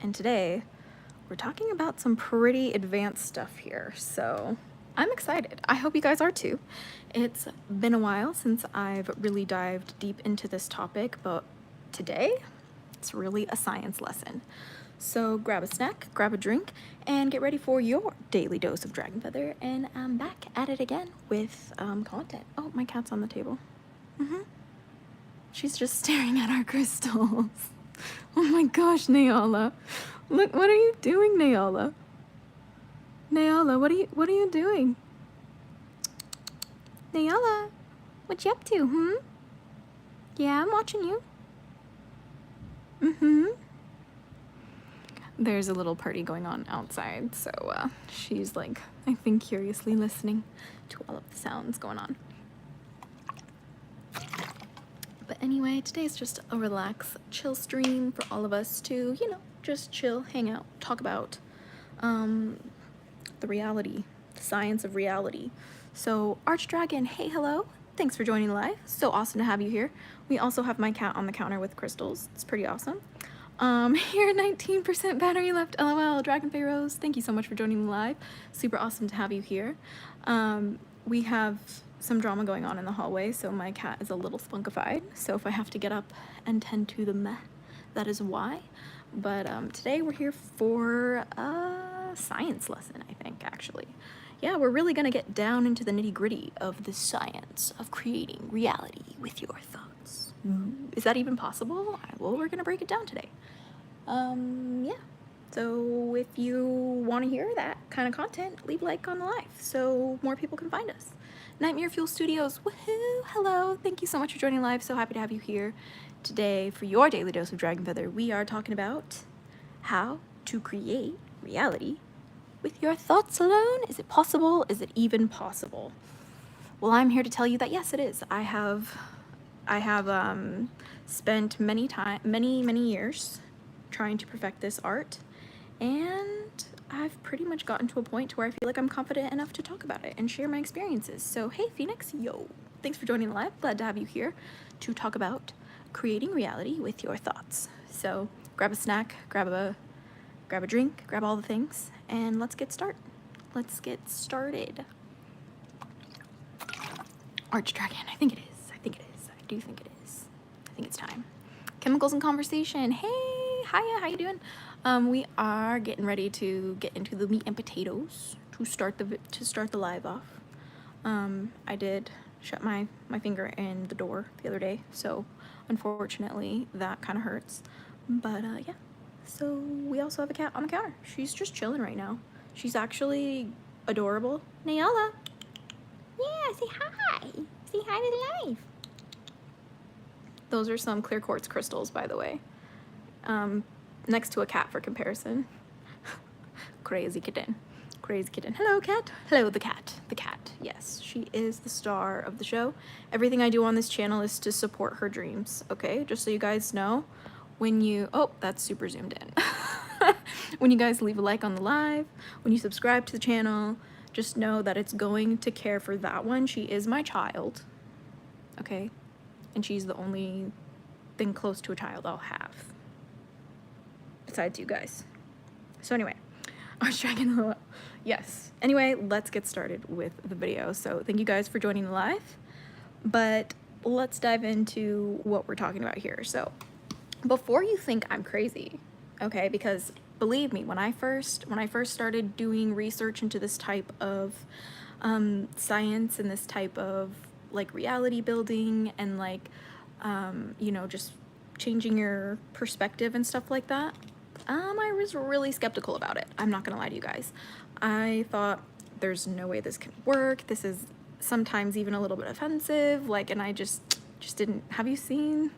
and today we're talking about some pretty advanced stuff here, so I'm excited. I hope you guys are too. It's been a while since I've really dived deep into this topic, but today it's really a science lesson. So grab a snack, grab a drink, and get ready for your daily dose of Dragon Feather, and I'm back at it again with content. Oh, my cat's on the table. She's just staring at our crystals. Oh my gosh, Nayala. Look, what are you doing, Nayala? Nayala, what are you doing? Nayala, what you up to, Yeah, I'm watching you. There's a little party going on outside, so she's like, I think curiously listening to all of the sounds going on. But anyway, today's just a relax, chill stream for all of us to, just chill, hang out, talk about the reality, the science of reality. So Archdragon, hey, hello. Thanks for joining live. So awesome to have you here. We also have my cat on the counter with crystals. It's pretty awesome. Here, 19% battery left, LOL. Dragon Pharaohs, thank you so much for joining the live. Super awesome to have you here. We have some drama going on in the hallway, so my cat is a little spunkified. So if I have to get up and tend to the meh, that is why. But today we're here for a science lesson, I think, actually. Yeah, we're really gonna get down into the nitty-gritty of the science of creating reality with your thoughts. Is that even possible? Well, we're gonna break it down today. Yeah. So if you want to hear that kind of content, leave a like on the live so more people can find us. Nightmare Fuel Studios, woohoo! Hello, thank you so much for joining live. So happy to have you here today for your daily dose of Dragon Feather. We are talking about how to create reality with your thoughts alone. Is it possible? Is it even possible? Well, I'm here to tell you that yes, it is. I have spent many years trying to perfect this art, and I've pretty much gotten to a point where I feel like I'm confident enough to talk about it and share my experiences. So hey, Phoenix, yo, thanks for joining the live. Glad to have you here to talk about creating reality with your thoughts. So grab a snack, grab a drink, grab all the things, and let's get started. Archdragon, I think it is. I do think it is. I think it's time. Chemicals and conversation. Hey, hiya, how you doing? We are getting ready to get into the meat and potatoes to start the live off. I did shut my finger in the door the other day, so unfortunately that kind of hurts. But yeah. So we also have a cat on the counter. She's just chilling right now. She's actually adorable. Nayala. Yeah, say hi. Say hi to the live. Those are some clear quartz crystals, by the way. Next to a cat for comparison. Crazy kitten. Hello, cat. Hello, the cat. Yes, she is the star of the show. Everything I do on this channel is to support her dreams, okay? Just so you guys know, when you... Oh, that's super zoomed in. When you guys leave a like on the live, when you subscribe to the channel, just know that it's going to care for that one. She is my child, okay? And she's the only thing close to a child I'll have, besides you guys. So anyway, Archdragon, yes. Anyway, let's get started with the video. So thank you guys for joining the live, but let's dive into what we're talking about here. So before you think I'm crazy, okay, because believe me, when I first started doing research into this type of science and this type of like reality building and like just changing your perspective and stuff like that, I was really skeptical about it. I'm not gonna lie to you guys. I thought there's no way this can work. This is sometimes even a little bit offensive, like, and I just didn't. Have you seen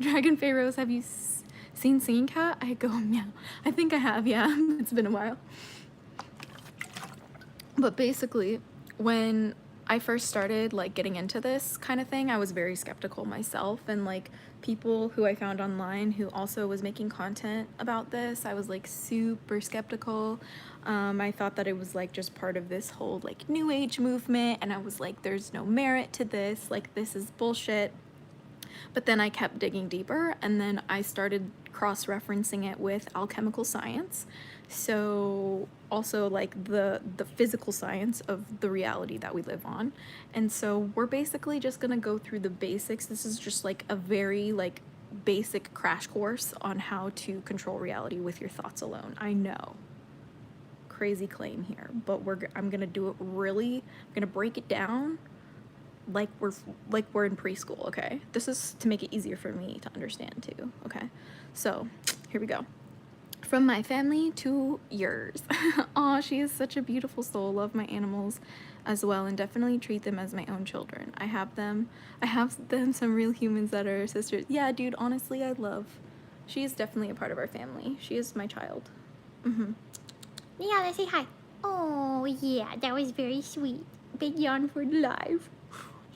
Dragon Pharaohs? Have you seen Singing Cat? I go, yeah, I think I have, yeah. It's been a while. But basically, when I first started like getting into this kind of thing, I was very skeptical myself, and like people who I found online who also was making content about this, I was like super skeptical. I thought that it was like just part of this whole like new age movement, and I was like, there's no merit to this, like this is bullshit. But then I kept digging deeper, and then I started cross-referencing it with alchemical science. So also like the physical science of the reality that we live on. And so we're basically just gonna go through the basics. This is just like a very like basic crash course on how to control reality with your thoughts alone. I know, crazy claim here, but I'm gonna do it really. I'm gonna break it down like we're in preschool. Okay, this is to make it easier for me to understand too. Okay, so here we go. From my family to yours. Aw, she is such a beautiful soul. Love my animals as well, and definitely treat them as my own children. I have them some real humans that are sisters. Yeah, dude, honestly, I love. She is definitely a part of our family. She is my child. Yeah, let's say hi. Oh, yeah, that was very sweet. Big yawn for life.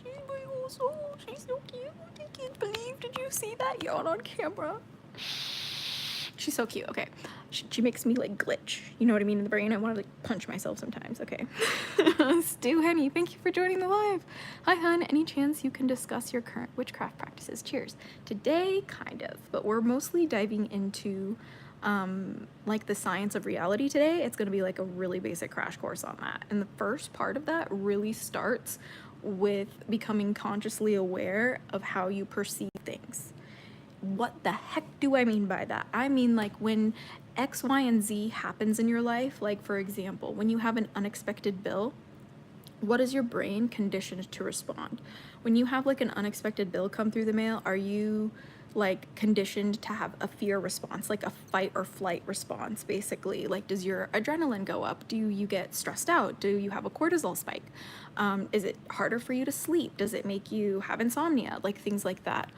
She's my whole soul. She's so cute. I can't believe. Did you see that yawn on camera? She's so cute. Okay, she makes me like glitch. You know what I mean in the brain. I want to like punch myself sometimes. Okay. Stu Henny, thank you for joining the live. Hi, hun. Any chance you can discuss your current witchcraft practices? Cheers. Today, kind of, but we're mostly diving into like the science of reality today. It's going to be like a really basic crash course on that. And the first part of that really starts with becoming consciously aware of how you perceive things. What the heck do I mean by that? I mean like when X, Y, and Z happens in your life, like for example, when you have an unexpected bill, what is your brain conditioned to respond? When you have like an unexpected bill come through the mail, are you like conditioned to have a fear response, like a fight or flight response, basically? Like, does your adrenaline go up? Do you get stressed out? Do you have a cortisol spike? Is it harder for you to sleep? Does it make you have insomnia? Like things like that.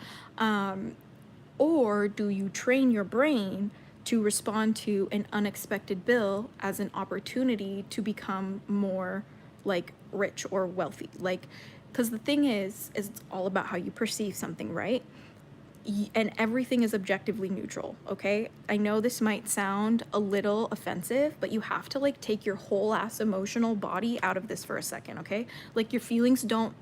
Or do you train your brain to respond to an unexpected bill as an opportunity to become more like rich or wealthy? Like, because the thing is it's all about how you perceive something, right? And everything is objectively neutral, okay? I know this might sound a little offensive, but you have to like take your whole ass emotional body out of this for a second, okay? Like your feelings don't,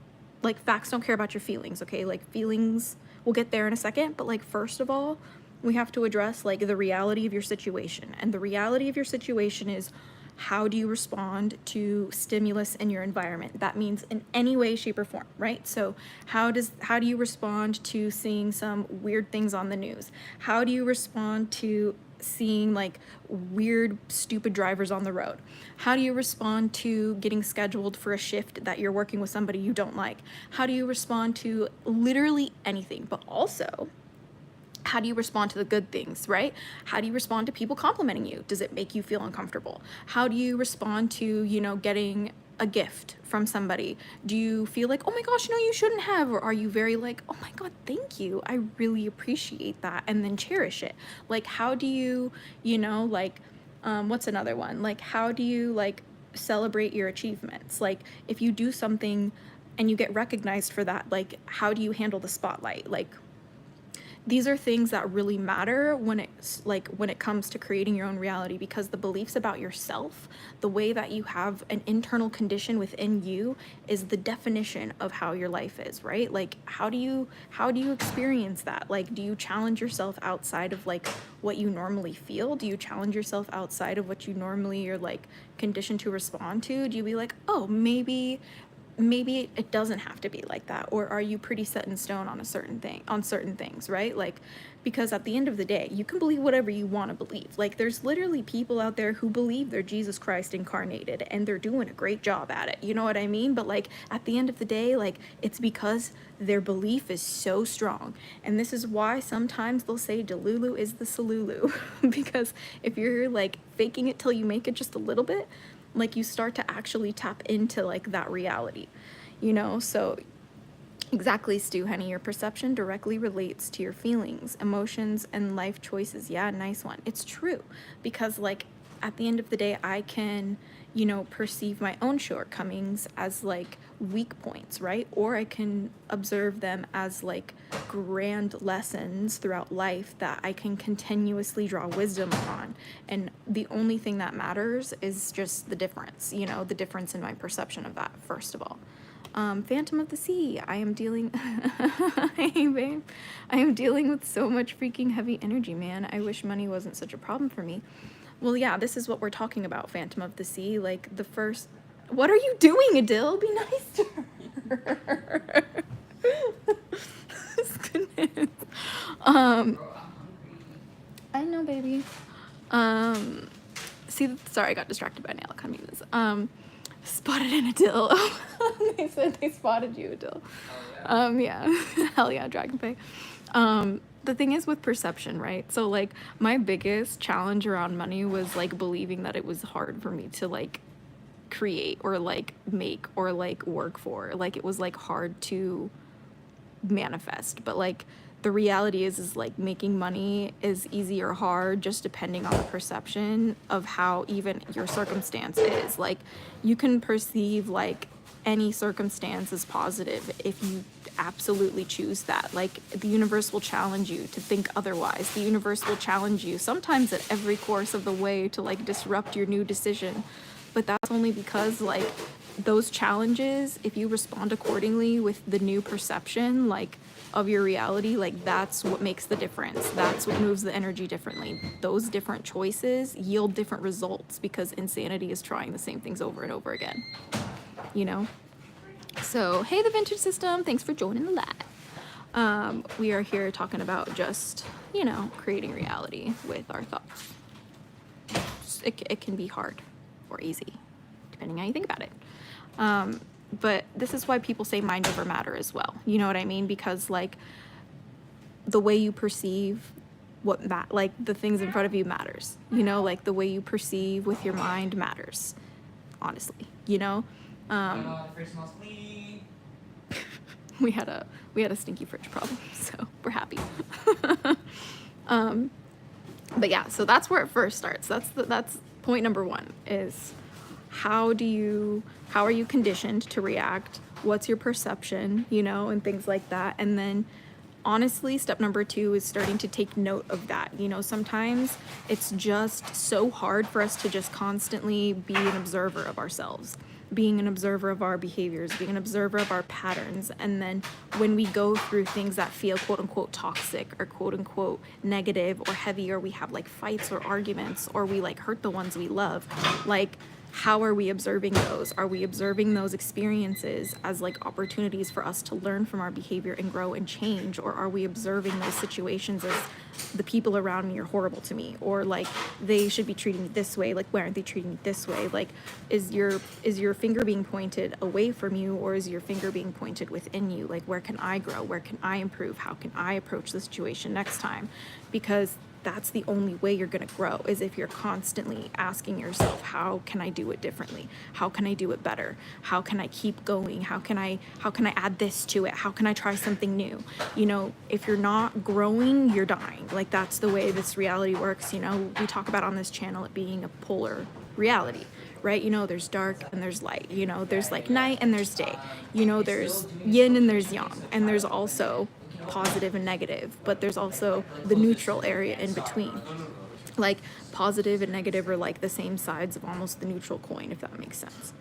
like facts don't care about your feelings, okay? Like feelings, we'll get there in a second, but like first of all, we have to address like the reality of your situation. And the reality of your situation is, how do you respond to stimulus in your environment? That means in any way, shape, or form, right? So how do you respond to seeing some weird things on the news? How do you respond to seeing like weird, stupid drivers on the road? How do you respond to getting scheduled for a shift that you're working with somebody you don't like? How do you respond to literally anything? But also, how do you respond to the good things, right? How do you respond to people complimenting you? Does it make you feel uncomfortable? How do you respond to, you know, getting a gift from somebody? Do you feel like, oh my gosh, no, you shouldn't have? Or are you very like, oh my God, thank you, I really appreciate that, and then cherish it? Like, how do you, you know, like, what's another one? Like, how do you like celebrate your achievements? Like, if you do something and you get recognized for that, like, how do you handle the spotlight? Like, these are things that really matter when it comes to creating your own reality, because the beliefs about yourself, the way that you have an internal condition within you, is the definition of how your life is, right? Like, how do you experience that? Like, do you challenge yourself outside of like what you normally feel? Do you challenge yourself outside of what you normally are like conditioned to respond to? Do you be like, oh, maybe it doesn't have to be like that? Or are you pretty set in stone on certain things, right? Like, because at the end of the day, you can believe whatever you want to believe. Like, there's literally people out there who believe they're Jesus Christ incarnated, and they're doing a great job at it. You know what I mean? But like, at the end of the day, like, it's because their belief is so strong. And this is why sometimes they'll say Delulu is the Salulu. Because if you're like faking it till you make it just a little bit, like, you start to actually tap into like that reality, you know? So exactly, Stu Henny, your perception directly relates to your feelings, emotions, and life choices. Yeah, nice one. It's true, because like at the end of the day, I can, you know, perceive my own shortcomings as like weak points, right? Or I can observe them as like grand lessons throughout life that I can continuously draw wisdom upon. And the only thing that matters is just the difference, you know, the difference in my perception of that, first of all. Phantom of the Sea. I am dealing. Hey, babe. I am dealing with so much freaking heavy energy, man. I wish money wasn't such a problem for me. Well, yeah, this is what we're talking about, Phantom of the Sea. Like, the first. What are you doing, Adil? Be nice to her. Goodness. I know, baby. See, sorry, I got distracted by nail economies. Spotted in Adil. They said they spotted you, Adil. Yeah. Hell yeah, Dragonpay. The thing is with perception, right? So, like, my biggest challenge around money was, like, believing that it was hard for me to, like, create or, like, make or, like, work for. Like, it was, like, hard to manifest. But, like, the reality is like making money is easy or hard just depending on the perception of how even your circumstance is. Like, you can perceive like any circumstance as positive if you absolutely choose that. Like, the universe will challenge you to think otherwise. The universe will challenge you sometimes at every course of the way to like disrupt your new decision. But that's only because like those challenges, if you respond accordingly with the new perception, like of your reality, like that's what makes the difference. That's what moves the energy differently. Those different choices yield different results because insanity is trying the same things over and over again, you know? So, hey, the Vintage System, thanks for joining the live. We are here talking about just, you know, creating reality with our thoughts. It can be hard or easy, depending on how you think about it. But this is why people say mind over matter as well. You know what I mean? Because like the way you perceive like the things in front of you matters. You know, like the way you perceive with your mind matters. Honestly, you know. We had a stinky fridge problem, so we're happy. But yeah, so that's where it first starts. That's point number one is how are you conditioned to react? What's your perception, you know, and things like that. And then honestly, step number two is starting to take note of that. You know, sometimes it's just so hard for us to just constantly be an observer of ourselves, being an observer of our behaviors, being an observer of our patterns. And then when we go through things that feel quote unquote toxic or quote unquote negative or heavy, or we have like fights or arguments, or we like hurt the ones we love, like, how are we observing those? Are we observing those experiences as like opportunities for us to learn from our behavior and grow and change? Or are we observing those situations as the people around me are horrible to me? Or like they should be treating me this way, like why aren't they treating me this way? Like, is your finger being pointed away from you, or is your finger being pointed within you? Like, where can I grow? Where can I improve? How can I approach the situation next time? Because that's the only way you're going to grow, is if you're constantly asking yourself, how can I do it differently? How can I do it better? How can I keep going? How can I add this to it? How can I try something new? You know, if you're not growing, you're dying. Like, that's the way this reality works. You know, we talk about on this channel it being a polar reality, right? You know, there's dark and there's light, you know, there's like night and there's day, you know, there's yin and there's yang, and there's also positive and negative, but there's also the neutral area in between. Like, positive and negative are like the same sides of almost the neutral coin, if that makes sense.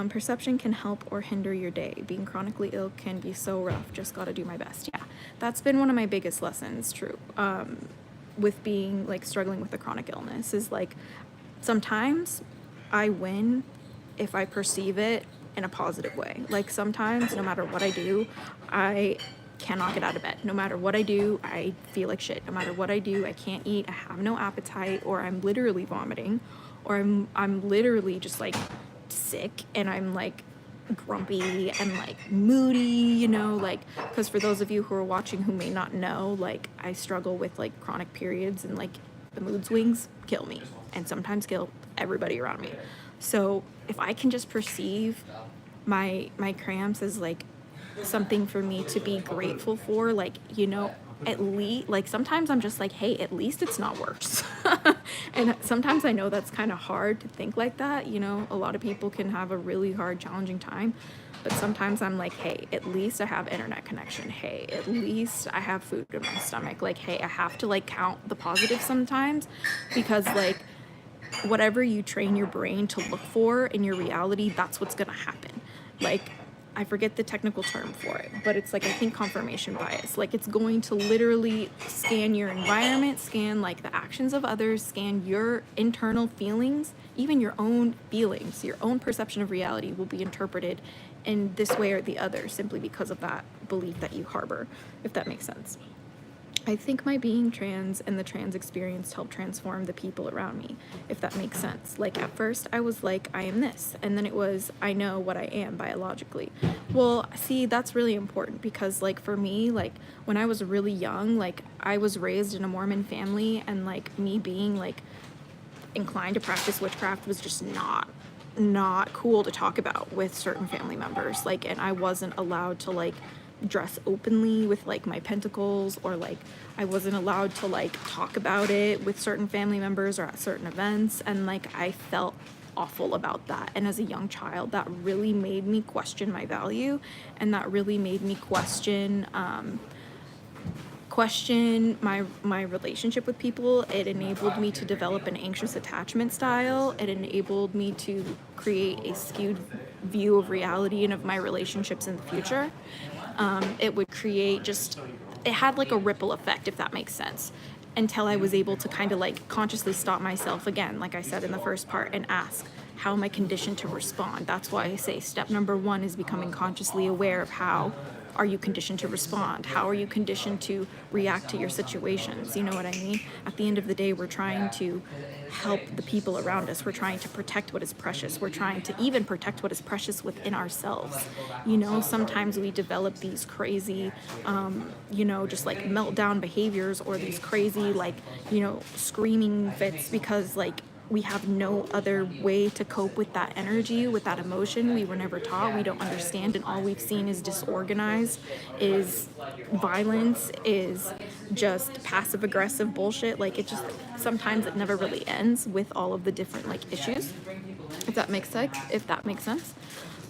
Perception can help or hinder your day. Being chronically ill can be so rough. Just gotta do my best. Yeah, that's been one of my biggest lessons, true, with being like struggling with a chronic illness, is like sometimes I win if I perceive it in a positive way. Like, sometimes no matter what I do, I cannot get out of bed. No matter what I do, I feel like shit. No matter what I do, I can't eat. I have no appetite, or I'm literally vomiting, or I'm literally just like sick, and I'm like grumpy and like moody, you know, like, because for those of you who are watching who may not know, like, I struggle with like chronic periods, and like the mood swings kill me and sometimes kill everybody around me. So if I can just perceive my cramps as like something for me to be grateful for, like, you know, at least, like, sometimes I'm just like, hey, at least it's not worse. And sometimes I know that's kind of hard to think like that, you know, a lot of people can have a really hard, challenging time, but sometimes I'm like, hey, at least I have internet connection. Hey, at least I have food in my stomach. Like, hey, I have to like count the positives sometimes, because like whatever you train your brain to look for in your reality, that's what's gonna happen. Like, I forget the technical term for it, but it's like, I think confirmation bias. Like, it's going to literally scan your environment, scan like the actions of others, scan your internal feelings, even your own feelings, your own perception of reality will be interpreted in this way or the other simply because of that belief that you harbor, if that makes sense. I think my being trans and the trans experience helped transform the people around me, if that makes sense. Like, at first I was like, I am this, and then it was, I know what I am biologically. Well, see, that's really important because, like, for me, like, when I was really young, like, I was raised in a Mormon family, and like, me being like inclined to practice witchcraft was just not cool to talk about with certain family members. Like, and I wasn't allowed to like dress openly with like my pentacles, or like I wasn't allowed to like talk about it with certain family members or at certain events, and like I felt awful about that. And as a young child, that really made me question my value, and that really made me question my relationship with people. It enabled me to develop an anxious attachment style. It enabled me to create a skewed view of reality and of my relationships in the future. It would create just, it had like a ripple effect, if that makes sense, until I was able to kind of like consciously stop myself again, like I said in the first part, and ask, how am I conditioned to respond? That's why I say step number 1 is becoming consciously aware of how are you conditioned to respond? How are you conditioned to react to your situations? You know what I mean? At the end of the day, we're trying to help the people around us. We're trying to protect what is precious. We're trying to even protect what is precious within ourselves. You know, sometimes we develop these crazy, you know, just like meltdown behaviors, or these crazy, like, you know, screaming fits because like we have no other way to cope with that energy, with that emotion. We were never taught. We don't understand, and all we've seen is disorganized, is violence, is just passive aggressive bullshit. Like, it just, sometimes it never really ends with all of the different like issues, if that makes sense.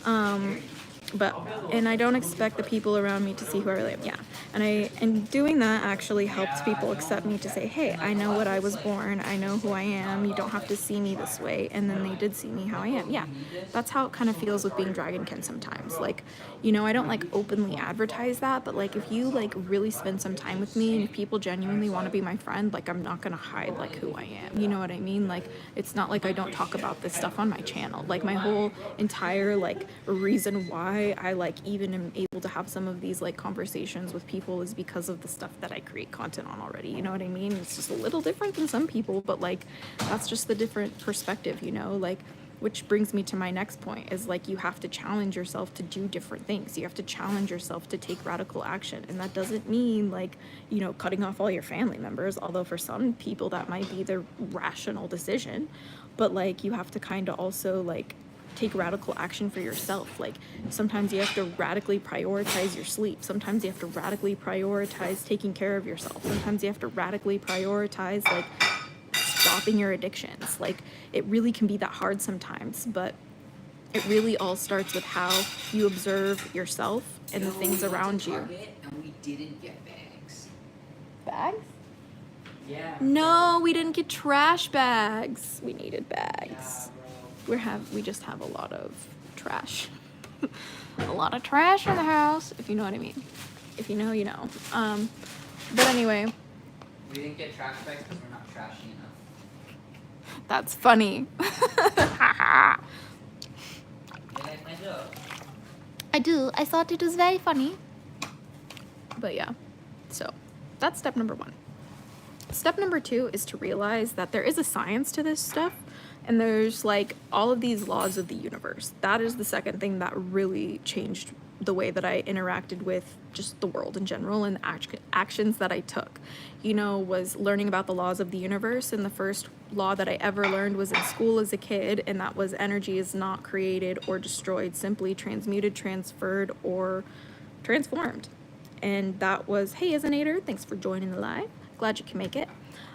And I don't expect the people around me to see who I really am. Yeah. And doing that actually helped people accept me, to say, hey, I know what I was born. I know who I am. You don't have to see me this way. And then they did see me how I am. Yeah. That's how it kind of feels with being Dragonkin sometimes. Like, you know, I don't like openly advertise that, but like, if you like really spend some time with me, and if people genuinely want to be my friend, like, I'm not going to hide like who I am. You know what I mean? Like, it's not like I don't talk about this stuff on my channel. Like, my whole entire like reason why I like even am able to have some of these like conversations with people is because of the stuff that I create content on already. You know what I mean? It's just a little different than some people, but like, that's just the different perspective, you know? Like, which brings me to my next point, is like, you have to challenge yourself to do different things. You have to challenge yourself to take radical action. And that doesn't mean like, you know, cutting off all your family members, although for some people that might be the rational decision. But like, you have to kind of also like take radical action for yourself. Like, sometimes you have to radically prioritize your sleep. Sometimes you have to radically prioritize taking care of yourself. Sometimes you have to radically prioritize like stopping your addictions. Like, it really can be that hard sometimes, but it really all starts with how you observe yourself and the things around you. And we didn't get bags. Bags? Yeah. No, we didn't get trash bags. We needed bags. Yeah, We just have a lot of trash. A lot of trash in the house, if you know what I mean. If you know, you know. But anyway, we didn't get trash bags because we're not trashy enough. that's funny. You like my joke? I do. I thought it was very funny. But yeah, so that's step number 1. Step number 2 is to realize that there is a science to this stuff, and there's like all of these laws of the universe. That is the second thing that really changed the way that I interacted with just the world in general, and the actions that I took, you know, was learning about the laws of the universe. And the first law that I ever learned was in school as a kid, and that was energy is not created or destroyed, simply transmuted, transferred, or transformed. And that was, hey, Isinator, thanks for joining the live. Glad you can make it.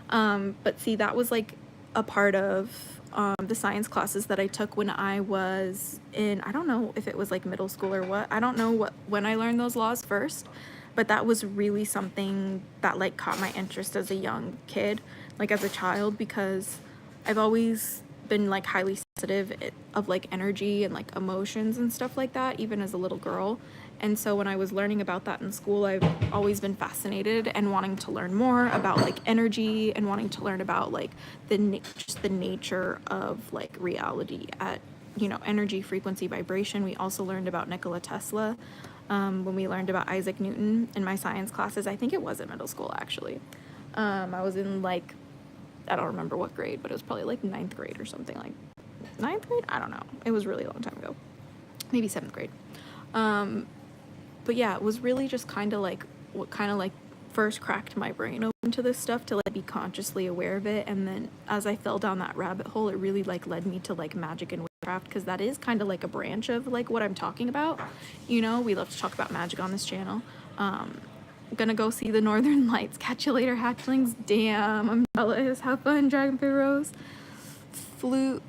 But see, that was like a part of the science classes that I took when I was in, I don't know if it was like middle school or what. I don't know when I learned those laws first, but that was really something that like caught my interest as a young kid, like as a child, because I've always been like highly sensitive of like energy and like emotions and stuff like that, even as a little girl. And so when I was learning about that in school, I've always been fascinated and wanting to learn more about like energy and wanting to learn about like just the nature of like reality at, you know, energy, frequency, vibration. We also learned about Nikola Tesla when we learned about Isaac Newton in my science classes. I think it was in middle school, actually. I was in like, I don't remember what grade, but it was probably like 9th grade or something, like 9th grade? I don't know. It was really a long time ago. Maybe 7th grade. But yeah, it was really just kind of like what kind of like first cracked my brain open to this stuff, to like be consciously aware of it. And then as I fell down that rabbit hole, it really like led me to like magic and witchcraft, because that is kind of like a branch of like what I'm talking about. You know, we love to talk about magic on this channel. Gonna go see the Northern Lights. Catch you later, hatchlings. Damn, I'm jealous. Have fun, Dragonfly Rose. Flu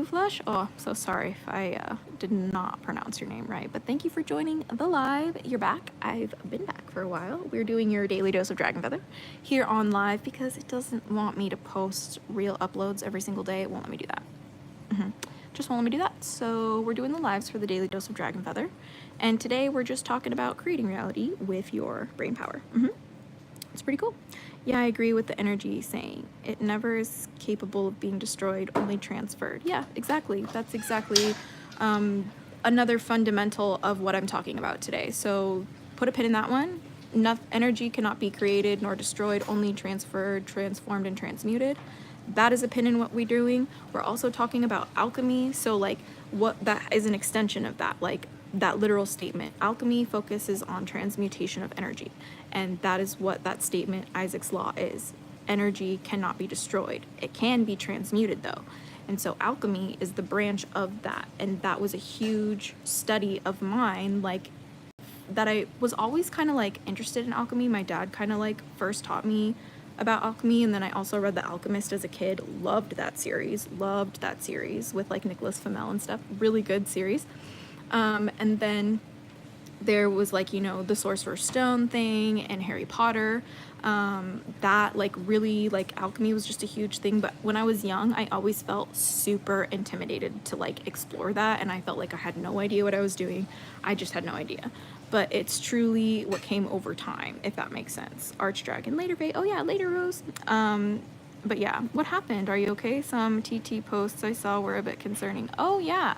flush. Oh, so sorry if I did not pronounce your name right, but thank you for joining the live. You're back. I've been back for a while. We're doing your daily dose of Dragon Feather here on live because it doesn't want me to post real uploads every single day. It won't let me do that. Just won't let me do that. So we're doing the lives for the daily dose of Dragon Feather, and today we're just talking about creating reality with your brain power. It's pretty cool. Yeah, I agree with the energy saying it never is capable of being destroyed, only transferred. Yeah, exactly. That's exactly another fundamental of what I'm talking about today. So put a pin in that one. Energy cannot be created nor destroyed, only transferred, transformed, and transmuted. That is a pin in what we're doing. We're also talking about alchemy. So like what that is an extension of that, like that literal statement. Alchemy focuses on transmutation of energy. And that is what that statement, Isaac's Law, is. Energy cannot be destroyed. It can be transmuted, though. And so alchemy is the branch of that. And that was a huge study of mine, like, that I was always kind of, like, interested in alchemy. My dad kind of, like, first taught me about alchemy. And then I also read The Alchemist as a kid. Loved that series with, like, Nicholas Flamel and stuff. Really good series. And then there was like, you know, the Sorcerer's Stone thing and Harry Potter. That like really, like, alchemy was just a huge thing. But when I was young, I always felt super intimidated to like explore that, and I felt like I had no idea what I was doing. I just had no idea. But it's truly what came over time, if that makes sense. Archdragon, later, babe. Oh yeah, later, Rose. But yeah, what happened? Are you okay? Some TT posts I saw were a bit concerning. Oh yeah.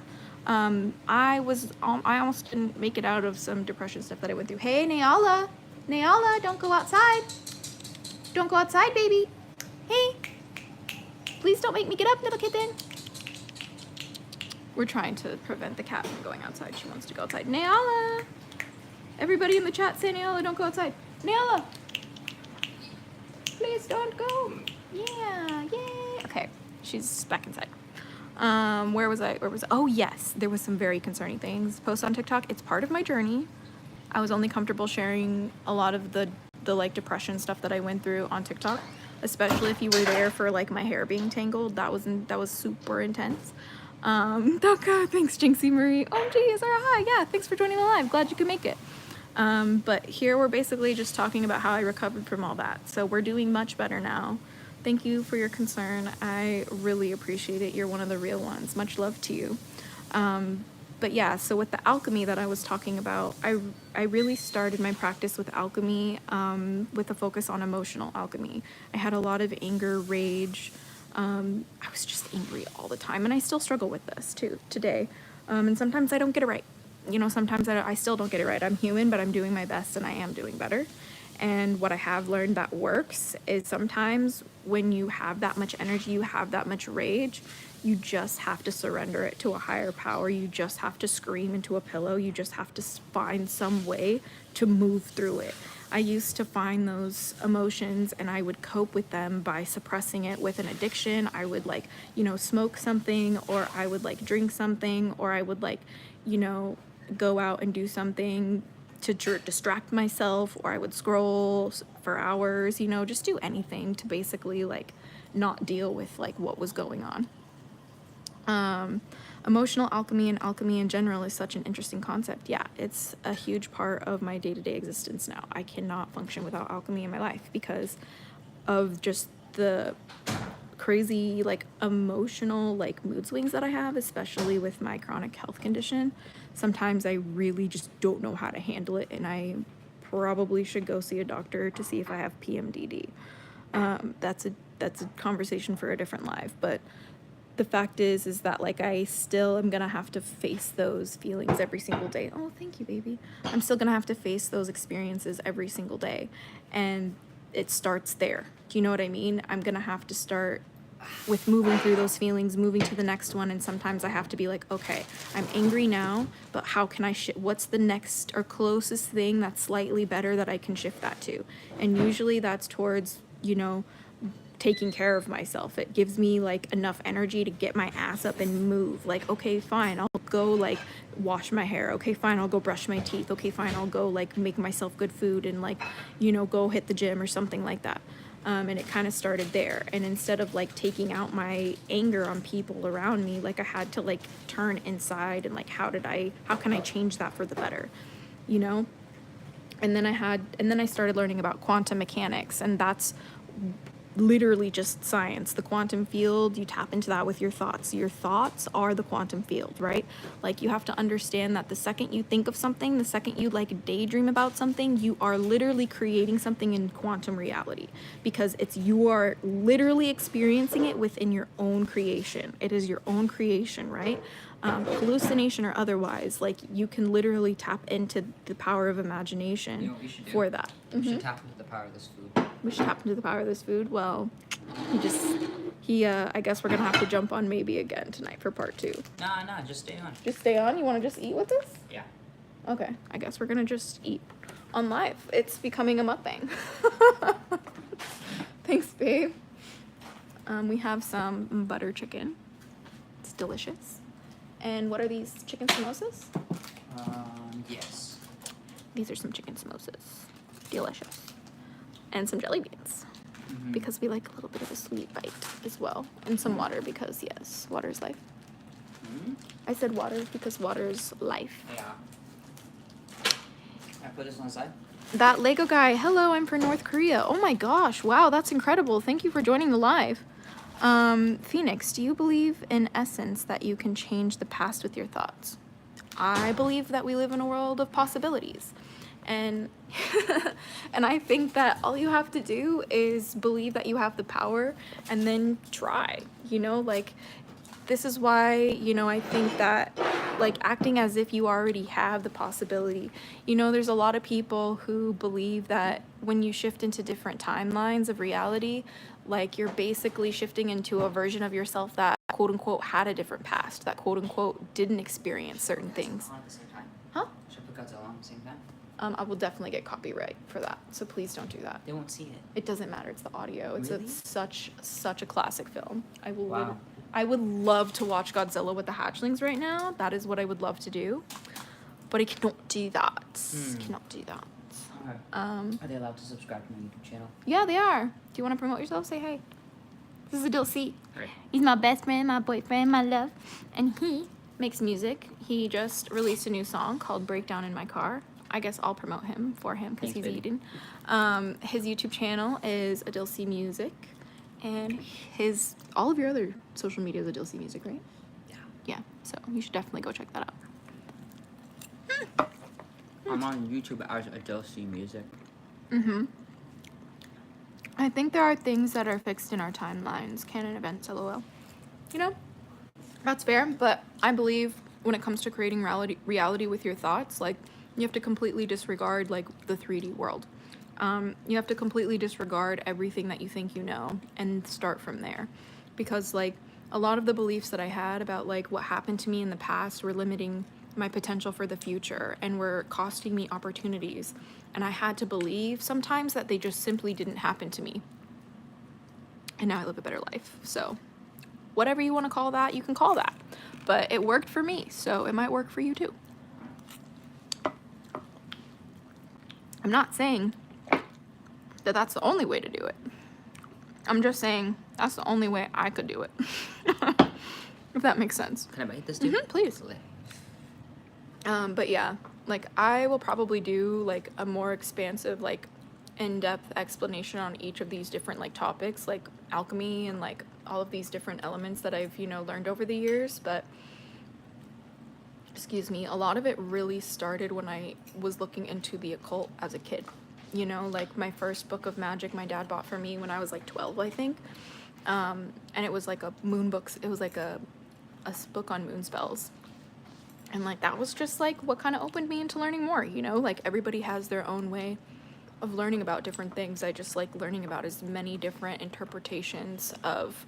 I almost didn't make it out of some depression stuff that I went through. Hey, Nayala, don't go outside. Don't go outside, baby. Hey, please don't make me get up, little kitten. We're trying to prevent the cat from going outside. She wants to go outside. Nayala, everybody in the chat say Nayala, don't go outside. Nayala, please don't go. Yeah, yay. Okay, she's back inside. Where was I? Oh yes, there was some very concerning things. Post on TikTok. It's part of my journey. I was only comfortable sharing a lot of the like depression stuff that I went through on TikTok, especially if you were there for like my hair being tangled. That was super intense. Okay, thanks, Jinxie Marie. OMG, Zara, hi. Yeah, thanks for joining the live. Glad you could make it. But here we're basically just talking about how I recovered from all that. So we're doing much better now. Thank you for your concern. I really appreciate it. You're one of the real ones. Much love to you. But yeah, so with the alchemy that I was talking about, I really started my practice with alchemy with a focus on emotional alchemy. I had a lot of anger, rage. I was just angry all the time, and I still struggle with this too today. And sometimes I don't get it right. You know, sometimes I still don't get it right. I'm human, but I'm doing my best, and I am doing better. And what I have learned that works is sometimes when you have that much energy, you have that much rage, you just have to surrender it to a higher power. You just have to scream into a pillow. You just have to find some way to move through it. I used to find those emotions and I would cope with them by suppressing it with an addiction. I would like, you know, smoke something, or I would like drink something, or I would like, you know, go out and do something to distract myself, or I would scroll for hours, you know, just do anything to basically like not deal with like what was going on. Emotional alchemy and alchemy in general is such an interesting concept. Yeah, it's a huge part of my day-to-day existence now. I cannot function without alchemy in my life because of just the crazy like emotional like mood swings that I have, especially with my chronic health condition. Sometimes I really just don't know how to handle it, and I probably should go see a doctor to see if I have PMDD. That's a conversation for a different live, but the fact is that like I still am gonna have to face those feelings every single day. Oh, thank you, baby. I'm still gonna have to face those experiences every single day, and it starts there. Do you know what I mean? I'm gonna have to start with moving through those feelings, moving to the next one, and sometimes I have to be like, okay, I'm angry now, but how can I what's the next or closest thing that's slightly better that I can shift that to? And usually that's towards, you know, taking care of myself. It gives me like enough energy to get my ass up and move. Like, okay, fine, I'll go like wash my hair. Okay, fine, I'll go brush my teeth. Okay, fine, I'll go like make myself good food and like, you know, go hit the gym or something like that. And it kind of started there. And instead of like taking out my anger on people around me, like I had to like turn inside and like, how can I change that for the better, you know? And then I started learning about quantum mechanics, and that's literally just science. The quantum field, you tap into that with your thoughts. Your thoughts are the quantum field, right? Like, you have to understand that the second you think of something, the second you like daydream about something, you are literally creating something in quantum reality, because you are literally experiencing it within your own creation. It is your own creation, right? Hallucination or otherwise, like you can literally tap into the power of imagination. You know what we should do? For that. We should tap into the power of this food. We should tap into the power of this food. Well, I guess we're gonna have to jump on maybe again tonight for part 2. Nah, just stay on. Just stay on? You wanna just eat with us? Yeah. Okay, I guess we're gonna just eat on live. It's becoming a mukbang. Thanks, babe. We have some butter chicken. It's delicious. And what are these, chicken samosas? Yes. These are some chicken samosas. Delicious. And some jelly beans. Mm-hmm. Because we like a little bit of a sweet bite as well. And some water because, yes, water is life. Mm-hmm. I said water because water is life. Yeah. I put this on the side. That Lego guy, hello, I'm from North Korea. Oh my gosh, wow, that's incredible. Thank you for joining the live. Phoenix, do you believe in essence that you can change the past with your thoughts? I believe that we live in a world of possibilities. And and I think that all you have to do is believe that you have the power and then try, you know, like this is why, you know, I think that like acting as if you already have the possibility, you know, there's a lot of people who believe that when you shift into different timelines of reality, like you're basically shifting into a version of yourself that quote unquote had a different past, that quote unquote didn't experience certain things. On at the same time. Huh? Should I put Godzilla on at the same time? I will definitely get copyright for that, so please don't do that. They won't see it. It doesn't matter, it's the audio. It's Really? such a classic film. Wow. I would love to watch Godzilla with the hatchlings right now. That is what I would love to do. But I cannot do that. Cannot do that. Okay. Are they allowed to subscribe to my YouTube channel? Yeah, they are. Do you want to promote yourself? Say hey. This is Adil C. Right. He's my best friend, my boyfriend, my love. And he makes music. He just released a new song called Breakdown in My Car. I guess I'll promote him for him because Thanks, he's baby. eating. His YouTube channel is Adil C Music. And all of your other social media is Adil C Music, right? Yeah. Yeah, so you should definitely go check that out. I'm on YouTube as Adelcy Music. Mm-hmm. I think there are things that are fixed in our timelines, canon events, LOL. You know, that's fair, but I believe when it comes to creating reality with your thoughts, like, you have to completely disregard, like, the 3D world. You have to completely disregard everything that you think you know and start from there. Because, like, a lot of the beliefs that I had about, like, what happened to me in the past were limiting my potential for the future and were costing me opportunities. And I had to believe sometimes that they just simply didn't happen to me. And now I live a better life. So whatever you want to call that, you can call that. But it worked for me, so it might work for you too. I'm not saying that that's the only way to do it. I'm just saying that's the only way I could do it. If that makes sense. Can I bite this too? Please. But yeah, like I will probably do like a more expansive like in-depth explanation on each of these different like topics, like alchemy and like all of these different elements that I've, learned over the years. But excuse me, a lot of it really started when I was looking into the occult as a kid. Like my first book of magic my dad bought for me when I was like 12, I think. And it was like a moon book. It was like a book on moon spells. And like that was just like what kind of opened me into learning more, like everybody has their own way of learning about different things. I just like learning about as many different interpretations of,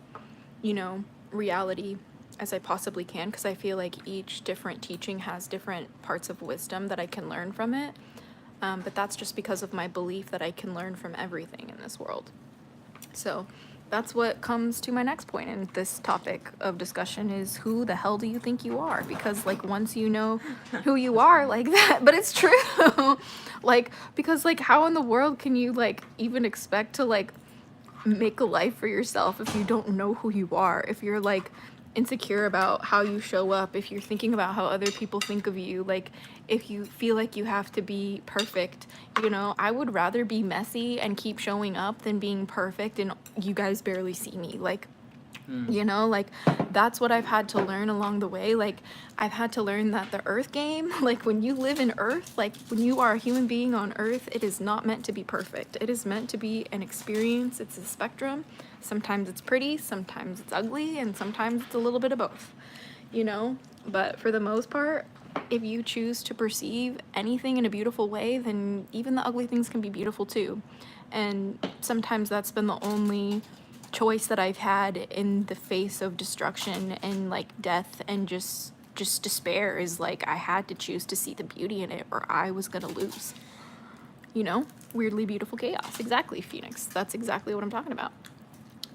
reality as I possibly can, because I feel like each different teaching has different parts of wisdom that I can learn from it. But that's just because of my belief that I can learn from everything in this world. So that's what comes to my next point in this topic of discussion is, who the hell do you think you are? Because like once you know who you are, like that, but it's true. Like, because like how in the world can you like even expect to like make a life for yourself if you don't know who you are? If you're like insecure about how you show up, if you're thinking about how other people think of you, like if you feel like you have to be perfect, I would rather be messy and keep showing up than being perfect and you guys barely see me. Like, like that's what I've had to learn along the way. Like I've had to learn that the earth game, like when you live in earth, like when you are a human being on earth, it is not meant to be perfect. It is meant to be an experience. It's a spectrum. Sometimes it's pretty, sometimes it's ugly, and sometimes it's a little bit of both, but for the most part, if you choose to perceive anything in a beautiful way, then even the ugly things can be beautiful too. And sometimes that's been the only choice that I've had in the face of destruction and like death and just despair, is like I had to choose to see the beauty in it or I was gonna lose. Weirdly beautiful chaos. Exactly, Phoenix. That's exactly what I'm talking about.